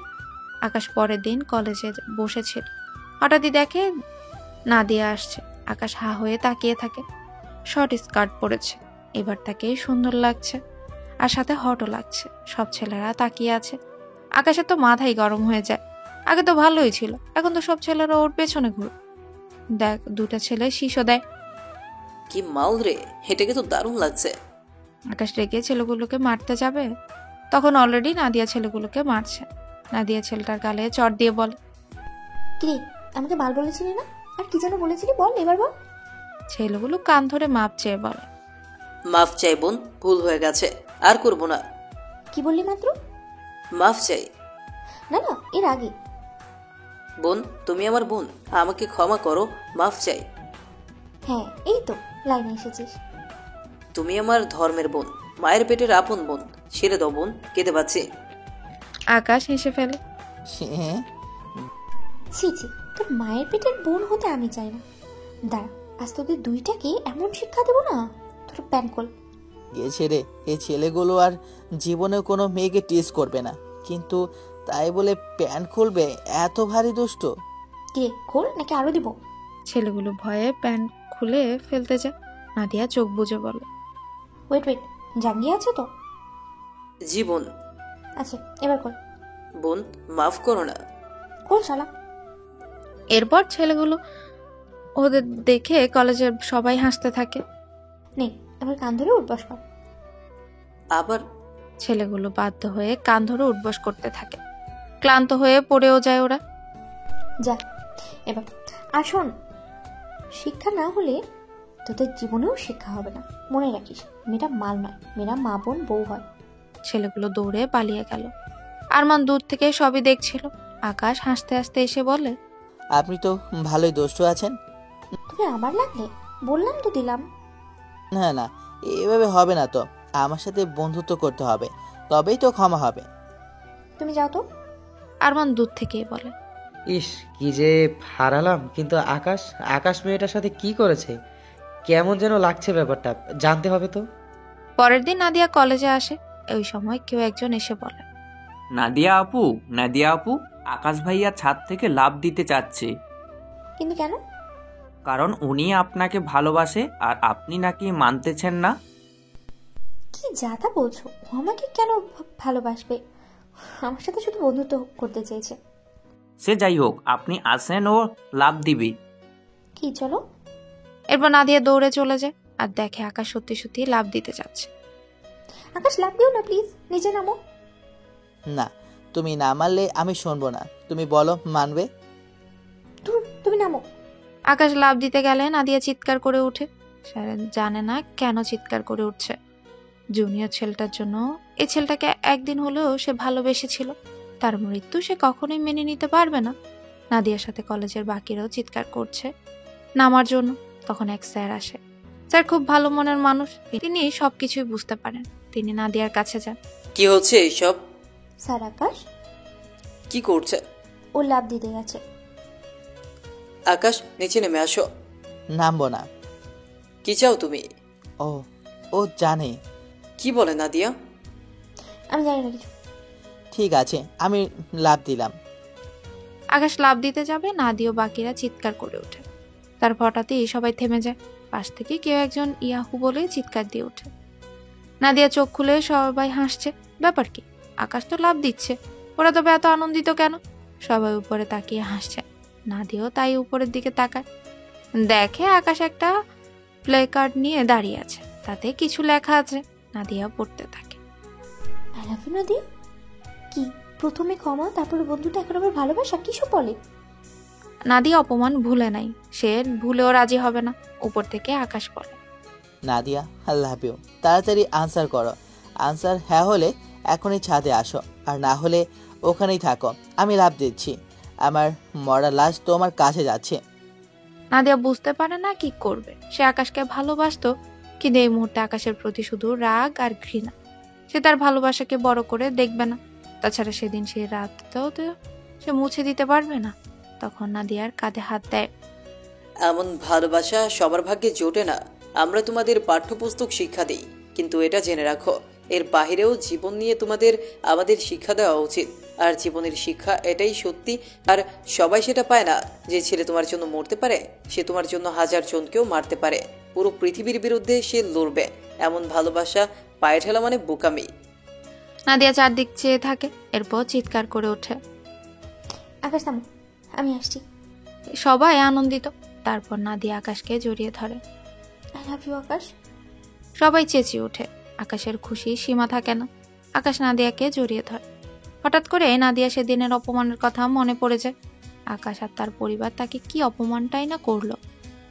আকাশ পরের দিন কলেজে বসেছিল। হঠাৎই দেখে নাদিয়া আসছে। আকাশ হা হয়ে তাকিয়ে থাকে। শর্ট স্কার্ট পরেছে, এবার তাকে সুন্দর লাগছে, আর সাথে হটও লাগছে। সব ছেলেরা তাকিয়ে আছে। আকাশের তো মাথাই গরম হয়ে যায়। আগে তো ভালোই ছিল, এখন তো সব ছেলেরা ওর পেছনে ঘুরে। দেখ, দুটা ছেলে শীর্ষ দেয়। কি মাল রে, এটাকে তো দারুণ লাগছে। আকাশ রেগে ছেলেগুলোকে মারতে যাবে, তখন অলরেডি নাদিয়া ছেলেগুলোকে মারছে। নাদিয়া ছেলেটার গালে চট দিয়ে বলে, কি আমাকে বাল বলেছিলি না? আর কি যেন বলেছিলি, বল এবার বল। ছেলেগুলো কান ধরে মাপ চেয়ে বলে, মাফ চাই বোন, ভুল হয়ে গেছে, আর করবো না। কি বললি মাত্র? মাফ চাই। না না, এর আগে। বোন, তুমি আমার বোন, আমাকে ক্ষমা করো, মাফ চাই। হ্যাঁ, এই তো লাইনে এসেছিস। তুমি আমার ধর্মের বোন, মায়ের পেটের আপন বোন। ছেড়ে দাও বোন, কেঁদে পাচ্ছি। আকাশ হেসে ফেলে। হ্যাঁ, ছি ছি, তোর মায়ের পেটের বোন হতে আমি চাই না। দাঁড়া, আজ তোদের দুইটাকে এমন শিক্ষা দেবো না, তোর প্যান খোল। গেছে রে, এই ছেলেগুলো আর জীবনে কোনো মেয়েকে টিজ করবে না, কিন্তু তাই বলে প্যান্ট খুলবে? এত ভারী দুষ্ট। কে খোল নাকি আরো দিব? ছেলেগুলো ভয়ে প্যান্ট খুলে ফেলতে যায়। নাদিয়া চোখ বুজে বলে, ওয়েট ওয়েট, জাঙ্গিয়ে আছে তো? জি বোন। আচ্ছা, এবার খোল। বোন, মাফ করো না। খোল শালা। এরপর ছেলেগুলো ওদের দেখে কলেজের সবাই হাসতে থাকে। নে, এবার কান ধরে উঠবস কর। আবার? ছেলেগুলো বাধ্য হয়ে কান ধরে উঠবস করতে থাকে। ক্লান্ত হয়ে পড়েও যায় ওরা। যা এবার। আর শোন, শিক্ষা না হলে তোদের জীবনেও শিক্ষা হবে না। মনে রাখিস, মেয়েরা মাল নয়, মেয়েরা মা বোন বউ হয়। ছেলেগুলো দৌড়ে পালিয়ে গেল। আরমান দূর থেকে সবই দেখছিল। আকাশ হাসতে হাসতে এসে বলে, আপনি তো ভালোই দুষ্ট আছেন। তুমি আমার লাগলে বললাম তো দিলাম। না না, এভাবে হবে না তো। আমার সাথে বন্ধুত্ব করতে হবে, তবেই তো ক্ষমা হবে। তুমি যাও তো। আরমান দূর থেকেই বলে, ইস, কি যে হারালাম। কিন্তু আকাশ আকাশ মেয়েটার সাথে কি করেছে, কেমন যেন লাগছে ব্যাপারটা, জানতে হবে তো। পরের দিন নাদিয়া কলেজে আসে। ওই সময় কেউ একজন এসে বলে, নাদিয়া আপু, আকাশ ভাইয়া ছাদ থেকে লাফ দিতে চাচ্ছে। কিন্তু কেন? কারণ উনি আপনাকে ভালোবাসে আর আপনি নাকি মানতেছেন না। কি যাতা বলছো? ও আমাকে কেন ভালোবাসবে? আমার সাথে শুধু বন্ধুত্ব করতে চেয়েছে। সে যাই হোক, আপনি আসেন ও লাফ দিবে। কি চলো। এরপর নাদিয়া দৌড়ে চলে যায় আর দেখে আকাশ সত্যি সত্যি লাফ দিতে যাচ্ছে। আকাশ লাভ দিও না প্লিজ, নিচে নামো। না, তুমি না মানলে আমি শুনবো না। তুমি বলো মানবে? তুমি নামো। আকাশ লাফ দিতে গেলে নাদিয়া চিৎকার করে ওঠে। সে জানে না কেন চিৎকার করে উঠছে। জুনিয়র ছেলেটার জন্য। এই ছেলেটাকে একদিন হলেও সে ভালোবেসেছিল, তার মৃত্যু সে কখনোই মেনে নিতে পারবে না। নাদিয়ার সাথে কলেজের বাকিরাও চিৎকার করছে নামার জন্য। তখন এক স্যার আসে। স্যার খুব ভালো মনের মানুষ, তিনি সবকিছুই বুঝতে পারেন। তিনি নাদিয়ার কাছে যান। কি হচ্ছে এইসব? স্যার আকাশ কি করছে? ও লাভ দিতে গেছে। আকাশ, নিচে নেমে আসো। নামবো না। কি চাও তুমি? ও জানে। কি বলে নাদিয়া? আমি জানি না কিছু। ঠিক আছে, আমি লাভ দিলাম। আকাশ লাফ দিতে যাবে, নাদিয়া ও বাকিরা চিৎকার করে ওঠে। তার হঠাৎই সবাই থেমে যায়। পাশ থেকে কেউ একজন ইয়াহু বলে চিৎকার দিয়ে ওঠে। নাদিয়া চোখ খুলে, সবাই হাসছে। ব্যাপার কি? আকাশ তো লাফ দিচ্ছে, ওরা তবে এত আনন্দিত কেন? সবাই উপরে তাকিয়ে হাসছে। নাদিয়াও তাই উপরের দিকে তাকায়। দেখে আকাশ একটা প্লে কার্ড নিয়ে দাঁড়িয়ে আছে, তাতে কিছু লেখা আছে। নাদিয়া পড়তে থাকে। I love you Nadia. কি প্রথমে ক্ষমা, তারপরে বন্ধুটা, এখন আবার ভালোবাসা? কিসব বলে? নাদিয়া অপমান ভুলে নাই, সে ভুলেও রাজি হবে না। উপর থেকে আকাশ বলে, নাদিয়া আই লাভ ইউ। তাড়াতাড়ি আনসার করো। আনসার হ্যাঁ হলে এখনই ছাদে আসো, আর না হলে ওখানেই থাকো। আমি লাভ দিচ্ছি। আমার মরা লাশ তোমার কাছে যাচ্ছে। নাদিয়া বুঝতে পারে না কি করবে। সে আকাশকে ভালোবাসতো, কিন্তু এই মুহূর্তে আকাশের প্রতি শুধু রাগ আর ঘৃণা। সে তার ভালোবাসাকে বড় করে দেখবে না। তাছাড়া সেদিন সেই রাতটাও তো সে মুছে দিতে পারবে না। তখন নাদিয়ার কাঁধে হাত দেয়। এমন ভালোবাসা সবার ভাগ্যে জোটে না। আমরা তোমাদের পাঠ্যপুস্তক শিক্ষা দিই, কিন্তু এটা জেনে রাখো, এর বাহিরেও জীবন নিয়ে তোমাদের আমাদের শিক্ষা দেওয়া উচিত। আর জীবনের শিক্ষা এটাই সত্যি, আর সবাই সেটা পায় না। যে ছেলে তোমার জন্য মরতে পারে, সে তোমার জন্য 1000 জনকেও মারতে পারে। পুরো পৃথিবীর বিরুদ্ধে সে লড়বে। এমন ভালোবাসা পায়ে ঠেলা মানে বোকামি। নাদিয়া চারদিক চেয়ে থাকে, এরপর চিৎকার করে ওঠে, আকাশ থামো, আমি আসছি। সবাই আনন্দিত। তারপর নাদিয়া আকাশকে জড়িয়ে ধরে। আই লাভ ইউ আকাশ। সবাই চেঁচিয়ে ওঠে। আকাশের খুশি সীমা থাকে না। আকাশ নাদিয়াকে জড়িয়ে ধরে। হঠাৎ করে নাদিয়া সেদিনের অপমানের কথা মনে পড়ে যায়। আকাশ আর তার পরিবার তাকে কি অপমানটাই না করলো।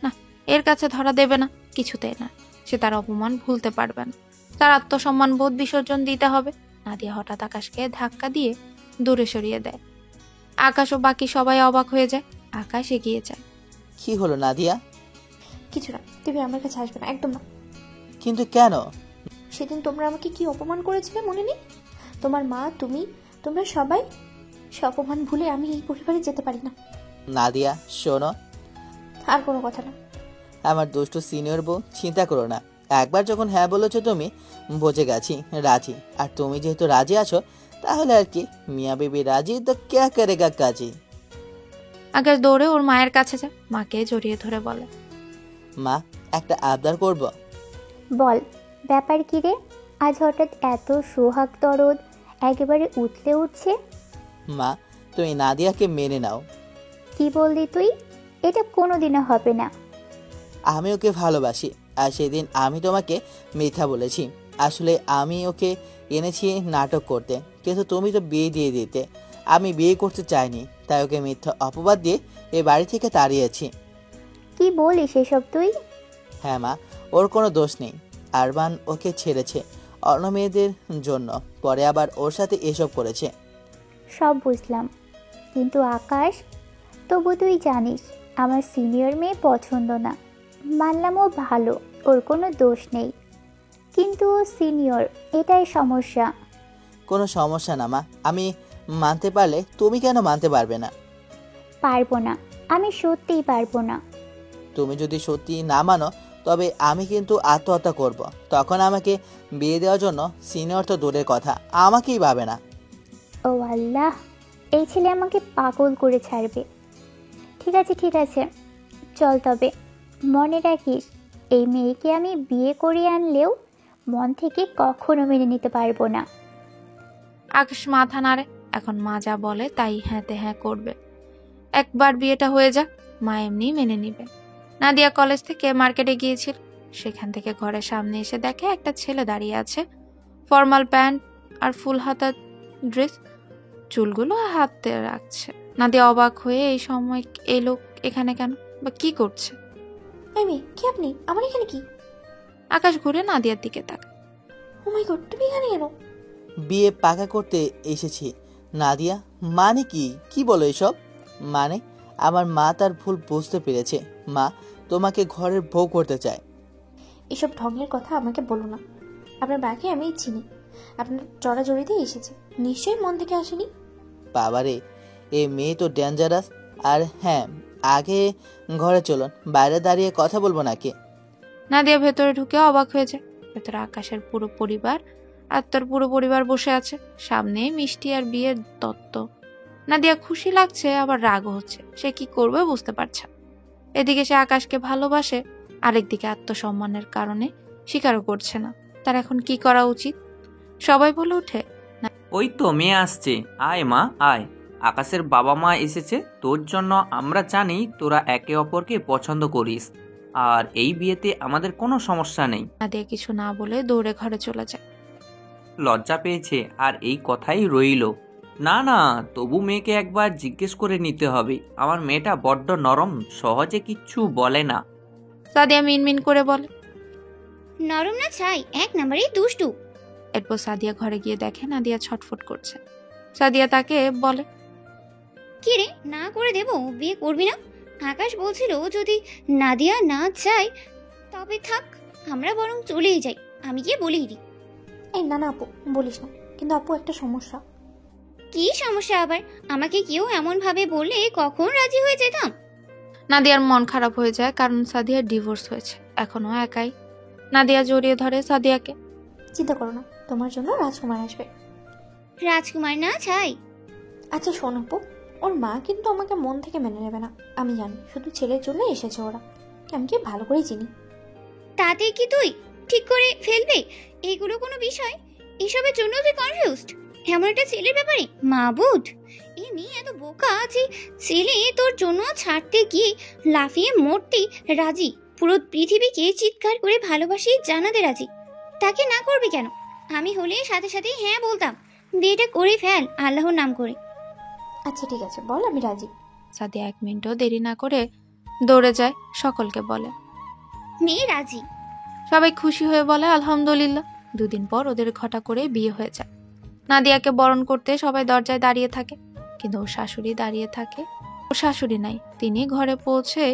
না, এর কাছে ধরা দেবে না, কিছুতেই না। সে তার অপমান ভুলতে পারবে না। তার আত্মসম্মান বোধ বিসর্জন দিতে হবে। নাদিয়া হঠাৎ আকাশকে ধাক্কা দিয়ে দূরে সরিয়ে দেয়। আকাশ ও বাকি সবাই অবাক হয়ে যায়। আকাশ এগিয়ে যায়। কি হলো নাদিয়া? কিছু না, তুমি আমার কাছে আসবে না, একদম না। কিন্তু কেন? সেদিন তোমরা আমাকে কি অপমান করেছিলে মনে নেই? তোমার মা, তুমি, তোমরা সবাই। সে অপমান ভুলে আমি এই পরিবারে যেতে পারি না। নাদিয়া শোনো, আর কোনো কথা না। আমার দুষ্টু সিনিয়র বউ, চিন্তা করো না। একবার যখন হ্যাঁ বলেছো তুমি, বুঝে গেছি রাজি। আর তুমি যেহেতু রাজি আছো, তাহলে আর কি, মিয়া বেবি রাজি তো ক্যা করেগা কাজী। আকাশ দৌড়ে ওর মায়ের কাছে যায়। মাকে জড়িয়ে ধরে বলে, মা, একটা আবদার করব। বল, ব্যাপার কি রে? আজ হঠাৎ এত সোহাগ দরদ একেবারে উতলে উঠছে। মা, তুমি নাদিয়াকে মেনে নাও। কি বললি তুই? এটা কোনোদিনও হবে না। আমি ওকে ভালোবাসি, আর সেদিন আমি তোমাকে মিথ্যা বলেছি। আসলে আমি ওকে এনেছি নাটক করতে, কিন্তু তুমি তো বিয়ে দিয়ে দিতে। আমি বিয়ে করতে চাইনি, তাই ওকে মিথ্যা অপবাদ দিয়ে এ বাড়ি থেকে তাড়িয়েছি। কি বলিস এসব তুই? হ্যাঁ মা, ওর কোনো দোষ নেই। আরমান ওকে ছেড়েছে অন্য মেয়েদের জন্য, পরে আবার ওর সাথে এসব করেছে। সব বুঝলাম, কিন্তু আকাশ, তবু তুই জানিস আমার সিনিয়র মেয়ে পছন্দ না। মানলাম ও ভালো, ওর কোনো দোষ নেই, কিন্তু ও সিনিয়র, এটাই সমস্যা। কোনো সমস্যা না মা, আমি মানতে পারলে তুমি কেন মানতে পারবে না? পারবো না, আমি সত্যিই পারবো না। তুমি যদি সত্যি না মানো, তবে আমি কিন্তু আত্মহত্যা করব। তখন আমাকে বিয়ে দেওয়ার জন্য সিনিয়র তো দূরের কথা, আমাকেই ভাবে না। ও আল্লাহ, এই ছেলে আমাকে পাগল করে ছাড়বে। ঠিক আছে, চল তবে। মনে রাখিস, এই মেয়েকে আমি বিয়ে করে আনলেও মন থেকে কখনো মেনে নিতে পারবো না। আকাশ মাথা নাড়ে। এখন মা যা বলে তাই হ্যাঁতে হ্যাঁ করবে। একবার বিয়েটা হয়ে যাক, মা এমনি মেনে নিবে। নাদিয়া কলেজ থেকে মার্কেটে গিয়েছিল। সেখান থেকে ঘরের সামনে এসে দেখে একটা ছেলে দাঁড়িয়ে আছে, ফর্মাল প্যান্ট আর ফুল হাতা ড্রেস, চুলগুলো হাতে রাখছে। নাদিয়া অবাক হয়ে এই সময় এই লোক এখানে কেন, বা কি করছে? এই মেয়ে, কি আপনি? আমার এখানে কি? আকাশ ঘুরে নাদিয়ার দিকে তাকায়। ও মাই গড, তুমি এখানে কেন? বিয়ে পাকা করতে এসেছি। নাদিয়া, মানে কি বলো এসব? মানে আমার মা তার ভুল বুঝতে পেরেছে। মা তোমাকে ঘরের বউ করতে চায়। এসব ঢঙের কথা আমাকে বলো না। আপনার বাকে আমি চিনি, আপনার জড়াজড়িতে এসেছে, নিশ্চয়ই মন থেকে আসেনি। বাবারে, এ মেয়ে তো ডেঞ্জারাস। আর হ্যাঁ, আগে ঘরে চলুন, বাইরে দাঁড়িয়ে কথা বলবো নাকি? নাদিয়া ভেতরে ঢুকে অবাক হয়ে যায়। ভেতরে আকাশের পুরো পরিবার আর তার পুরো পরিবার বসে আছে। সামনে মিষ্টি আর বিয়ের তত্ত্ব। নাদিয়া খুশি লাগছে, আবার রাগও হচ্ছে। সে কি করবে বুঝতে পারছে। এদিকে সে আকাশকে ভালোবাসে, আরেকদিকে আত্মসম্মানের কারণে স্বীকারও করছে না। তার এখন কি করা উচিত? সবাই বলে ওঠে, ওই তো মেয়ে আসছে, আয় মা আয়। আকাশের বাবা মা এসেছে তোর জন্য। আমরা জানি তোরা একে অপরকে পছন্দ করিস, আর এই বিয়েতে আমাদের কোনো সমস্যা নেই। নাদিয়া কিছু না বলে দৌড়ে ঘরে চলে যায়। লজ্জা পেয়েছে আর এই কথাই রইল। না, তবু মেয়েকে একবার জিজ্ঞেস করে নিতে হবে। আমার মেয়েটা বড্ড নরম, সহজে কিচ্ছু বলে না। সাদিয়া মিনমিন করে বলে। নরম না ছাই, এক নম্বরেই দুষ্টু। এরপর সাদিয়া ঘরে গিয়ে দেখে নাদিয়া ছটফট করছে। সাদিয়া তাকে বলে, কি রে, না করে দেবো? বিয়ে করবি না? আকাশ বলছিল যদি নাদিয়া না চায় তবে থাক, আমরা বরং চলেই যাই। আমি গিয়ে বলেই দিই। এই না আপু, বলিস না। কিন্তু আপু, একটা সমস্যা। কি সমস্যা আবার? আমাকে কেউ এমন ভাবে বললে কখন রাজি হয়ে যেতাম। নাদিয়ার মন খারাপ হয়ে যায়, কারণ সাদিয়ার ডিভোর্স হয়েছে, এখনো একাই। নাদিয়া জড়িয়ে ধরে সাদিয়াকে। চিন্তা করো না, তোমার জন্য রাজকুমার আসবে। রাজকুমার না ছাই? আচ্ছা শোন আপু, ওর মা কিন্তু আমাকে মন থেকে মেনে নেবে না, আমি জানি। শুধু ছেলের জন্য এসেছে ওরা, আমি কি ভালো করেই চিনি। তাতে কি তুই ঠিক করে ফেলবে? এগুলো কোনো বিষয়? এসবের জন্য তুই কনফিউজড? এমন একটা ছেলের ব্যাপারে মাবুদ, এই মেয়ে এত বোকা যে ছেলে তোর জন্য ছাড়তে গিয়ে লাফিয়ে মরতে রাজি, পুরো পৃথিবীকে চিৎকার করে ভালোবাসি জানাতে রাজি। তাকে না করবি কেন? আমি হলে সাথে সাথে হ্যাঁ বলতাম। বিয়েটা করে ফেল আল্লাহর নাম করে। আচ্ছা ঠিক আছে, বল, আমি রাজি। সাদিয়া 1 মিনিটও দেরি না করে দৌড়ে যায়, সকলকে বলে, মেয়ে রাজি। সবাই খুশি হয়ে বলে আলহামদুলিল্লাহ। 2 দিন পর ওদের ঘটা করে বিয়ে হয়ে যায়। নাদিয়াকে বরণ করতে সবাই দরজায় দাঁড়িয়ে থাকে, কিন্তু ওর শাশুড়ি দাঁড়িয়ে থাকে। ওর শাশুড়ি নাই, তিনি ঘরে পৌঁছে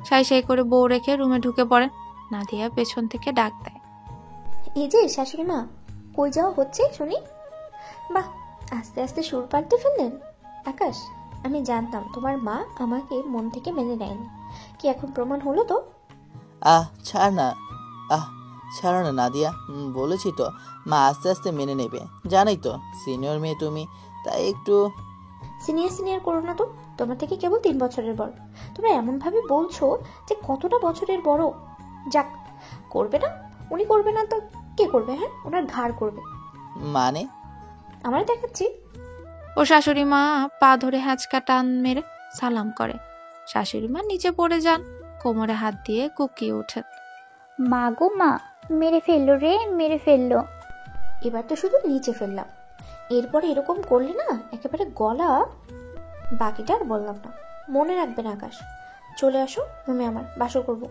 সাই সাই করে বউ রেখে রুমে ঢুকে পড়েন। নাদিয়া পেছন থেকে ডাক দেয়, এই যে শাশুড়ি মা, কই যাওয়া হচ্ছে শুনি? বাহ, আস্তে আস্তে সুর পাল্টে ফেললেন। আকাশ, আমি জানতাম তোমার মা আমাকে মন থেকে মেনে নেয়নি, কি এখন প্রমাণ হলো তো? ছাড়ো না নাদিয়া, বলেছি তো মা আস্তে আস্তে মেনে নেবে। জানাই তো সিনিয়র মেয়ে তুমি, তাই একটু সিনিয়র করো না তো। তোমার থেকে কেবল 3 বছরের বড়। তোমরা এমনভাবে বলছো যে কতটা বছরের বড়। যাক, করবে না, উনি করবে না তো কে করবে? হ্যাঁ, ওনার ঘাড় করবে। মানে? আমার দেখাচ্ছি। ও শাশুড়ি মা পা ধরে হ্যাঁচকা টান মেরে সালাম করে। শাশুড়ি মা নিচে পড়ে যান, কোমরে হাত দিয়ে কুকিয়ে ওঠেন। মা গো মা, মেরে ফেললো রে, মেরে ফেললো। এবার তো শুধু নিচে ফেললাম, এরপরে এরকম করলে না একেবারে গলা। বাকিটা আর বললাম না, মনে রাখবেন আকাশ। চলে আসো রুমে, আমার বাসর করবো।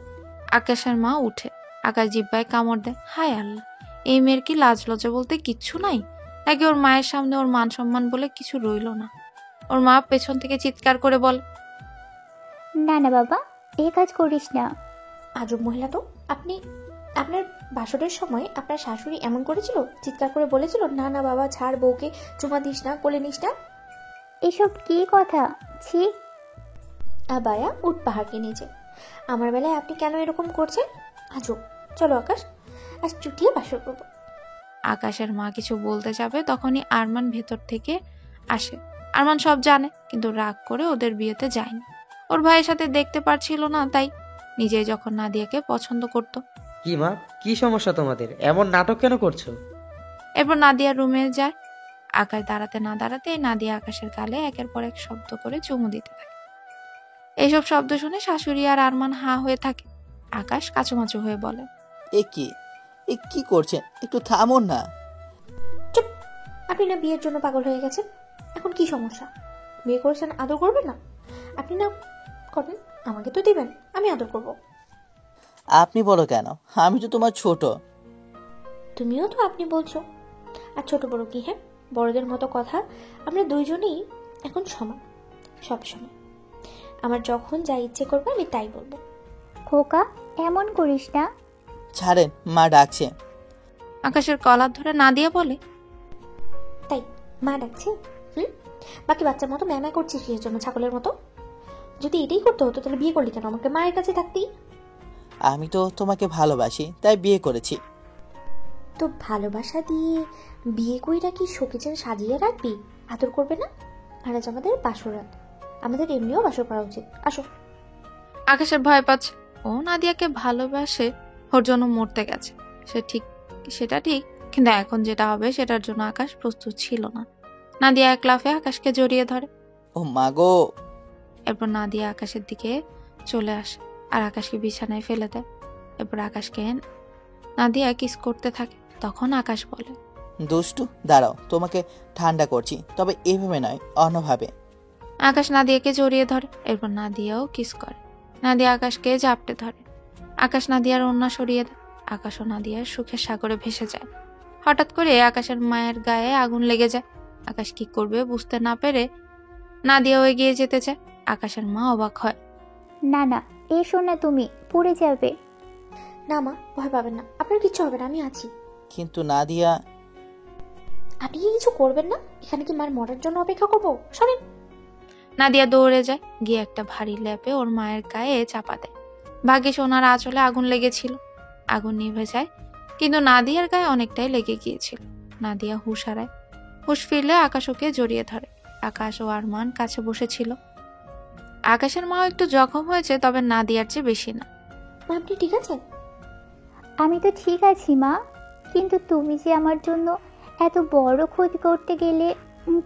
আকাশের মা উঠে, আকাশ জিব্বায় কামড় দেয়। হায় আল্লাহ, এই মেয়ের কি লাজ লজ্জা বলতে কিচ্ছু নাই? নাকি ওর মায়ের সামনে ওর মান সম্মান বলে কিছু রইল না? ওর মা পেছন থেকে চিৎকার করে বলে, না না বাবা, এই কাজ করিস না। আজব মহিলা তো আপনি। আপনার বাসরের সময় আপনার শাশুড়ি এমন করেছিল, চিৎকার করে বলেছিল না না বাবা ছাড়, বউকে চুমা দিস না, কোলে নিস না। এসব কি কথা? ছি। আবায়া উঠ পাহাড়কে নিচে। আমার বেলায় আপনি কেন এরকম করছেন? আজও চলো আকাশ, আজ চুটিয়ে বাসর করবো। আকাশের মা কিছু বলতে যাবে তখনই আরমান ভেতর থেকে আসে। আরমান সব জানে, কিন্তু রাগ করে ওদের বিয়েতে যায়নি। ওর ভাইয়ের সাথে দেখতে পারছিল না, তাই নিজে যখন নাদিয়াকে পছন্দ করত। কি মা, কি সমস্যা তোমাদের? এমন নাটক কেন করছো? এরপর নাদিয়ার রুমে যায়। আকাশ দাঁড়াতে না দাঁড়াতে নাদিয়া আকাশের গালে একের পর এক শব্দ করে চুমু দিতে থাকে। এইসব শব্দ শুনে শাশুড়ি আর আরমান হা হয়ে থাকে। আকাশ কাচুমাচু হয়ে বলে, এ কি করছেন? একটু থামুন না। চুপ! আপনি না বিয়ের জন্য পাগল হয়ে গেছেন, এখন কি সমস্যা? বিয়ে করেছেন, আদর করবেন না? আপনি না করেন, আমাকে তো দিবেন, আমি আদর করব। আপনি বলো কেন? আমি তো তোমার ছোট। তুমিও তো আপনি বলছো। আর ছোট বড় কি? হ্যাঁ, বড়দের মতো কথা। আমরা দুইজনেই এখন সমান, সব সময়। আমার যখন যা ইচ্ছে করবে আমি তাই বলবো। খোকা, এমন করিস না। ছাড়েন, মা ডাকছে। আকাশের কলার ধরে নাদিয়া বলে, তাই মা ডাকছে? বাকি বাচ্চার মতো ম্যামা করছিস কিসের জন্য, ছাগলের মতো? যদি এটাই করতে হতো তাহলে বিয়ে করলি কেন? আমাকে মায়ের কাছে থাকতেই। আমি তো তোমাকে ভালোবাসি, তাই বিয়ে করেছি। তো ভালোবাসা দিয়ে বিয়ে কইরা কি শোকেজেন সাজিয়ে রাখবি? আদর করবে না? আর আজ আমাদের বাসরাত, আমাদের এমনিও বাসর করা উচিত। আসো। আকাশের ভয় পাচ্ছে। ও নাদিয়াকে ভালোবাসে, ওর জন্য মরতে গেছে। সেটা ঠিক, কিন্তু এখন যেটা হবে সেটার জন্য আকাশ প্রস্তুত ছিল না। নাদিয়া এক লাফে আকাশকে জড়িয়ে ধরে। ও মা গো! এরপর নাদিয়া আকাশের দিকে চলে আসে আর আকাশকে বিছানায় ফেলে দেয়। এরপর আকাশকে নাদিয়া কিস করতে থাকে। তখন আকাশ বলে, দুষ্টু, দাঁড়াও, তোমাকে ঠান্ডা করছি, তবে এভাবে নয়, অন্যভাবে। আকাশ নাদিয়াকে জড়িয়ে ধরে। এরপর নাদিয়াও কিস করে। নাদিয়া আকাশকে জাপটে ধরে। আকাশ নাদিয়ার ওড়না সরিয়ে দেয়। আকাশ ও নাদিয়ার সুখের সাগরে ভেসে যায়। হঠাৎ করে আকাশের মায়ের গায়ে আগুন লেগে যায়। আকাশ কি করবে বুঝতে না পেরে নাদিয়াও এগিয়ে যেতে চায়। আকাশের মা অবাক হয়। না না, এসো না, তুমি পড়ে যাবে। না মা, ভয় পাবেন না, আপনার কিচ্ছু হবে না, আমি আছি। কিন্তু নাদিয়া। আপনি কি কিছু করবেন না? এখানে কি মার মরার জন্য অপেক্ষা করবো? সরেন। নাদিয়া দৌড়ে যায়, গিয়ে একটা ভারী ল্যাপে ওর মায়ের গায়ে চাপা দেয়। ভাগ্যে সোনার আঁচলে আগুন লেগেছিল। আগুন নিভে যায়, কিন্তু নাদিয়ার গায়ে অনেকটাই লেগে গিয়েছিল। নাদিয়া হুঁশ হারায়। হুঁশ ফিরলে আকাশ ওকে জড়িয়ে ধরে। আকাশ ও আরমান কাছে বসেছিল। আকাশের মাও একটু জখম হয়েছে, তবে নাদিয়ার চেয়ে বেশি না। মা, আপনি ঠিক আছেন? আমি তো ঠিক আছি মা, কিন্তু তুমি যে আমার জন্য এত বড় ক্ষতি করতে গেলে,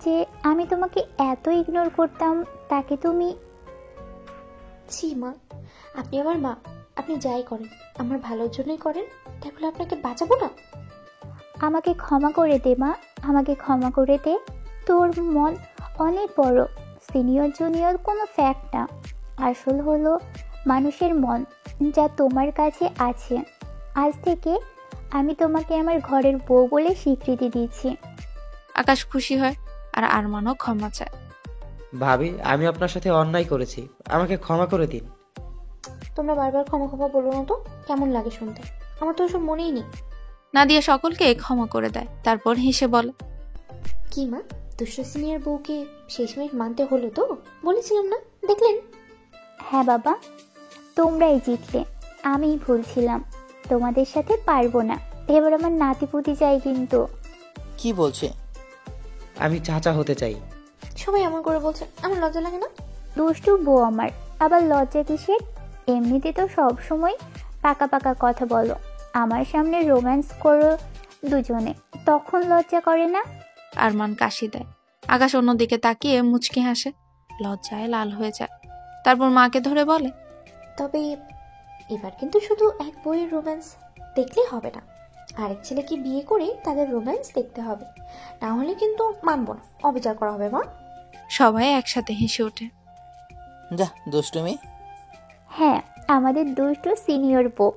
যে আমি তোমাকে এত ইগনোর করতাম, তাকে তুমি। ছি মা, আপনি আমার মা। আপনি যাই করেন আমার ভালোর জন্যই করেন, তাই বলে আপনাকে বাঁচাবো না? আমাকে ক্ষমা করে দে মা, আমাকে ক্ষমা করে দে। তোর মন অনেক বড়। সিনিয়র জুনিয়র কোনো ফ্যাক্ট না, আসল হলো মানুষের মন, যা তোমার কাছে আছে। আজ থেকে আমি তোমাকে আমার ঘরের বউ বলে স্বীকৃতি দিচ্ছি। আকাশ খুশি হয় আর আরমানও ক্ষমা চায়। ভাবি, আমি আপনার সাথে অন্যায় করেছি, আমাকে ক্ষমা করে দিন। তোমরা বারবার ক্ষমা ক্ষমা বলো না তো, কেমন লাগে শুনতে? আমার তো ওসব মনেই নেই। নাদিয়া সকলকে ক্ষমা করে দেয়, তারপর হেসে বলে, কি মা, দুষ্ট সিনিয়র বউকে শেষমেশ মানতে হলো তো? বলেছিলাম না, দেখলেন? হ্যাঁ বাবা, তোমরাই জিতলে, আমিই ভুল ছিলাম। তোমাদের সাথে পারবো না। এবার আমার নাতিপুতি চাই কিন্তু। কি বলছে? আমি চাচা হতে চাই। সবাই এমন করে বলছে, আমার লজ্জা লাগে না? দুষ্টু বউ আমার, আবার লজ্জা কিসের? এমনিতে তো সব সময় পাকা পাকা কথা বলো, আমার সামনে রোম্যান্স করো দুজনে, তখন লজ্জা করে না? আরমান কাশি দেয়। আকাশ অন্যদিকে তাকিয়ে মুচকি হাসে। লজ্জায় লাল হয়ে যায়। তারপর মাকে ধরে বলে, তবে এবার কিন্তু শুধু এক বইয়ের রোম্যান্স দেখলে হবে না, আরেক ছেলেকে বিয়ে করে তাদের রোম্যান্স দেখতে হবে, না হলে কিন্তু মানবো না, অবিচার করা হবে মা। সবাই একসাথে হেসে ওঠে। যা দুষ্টুমি। হ্যাঁ, আমাদের দুষ্টু সিনিয়র বউ।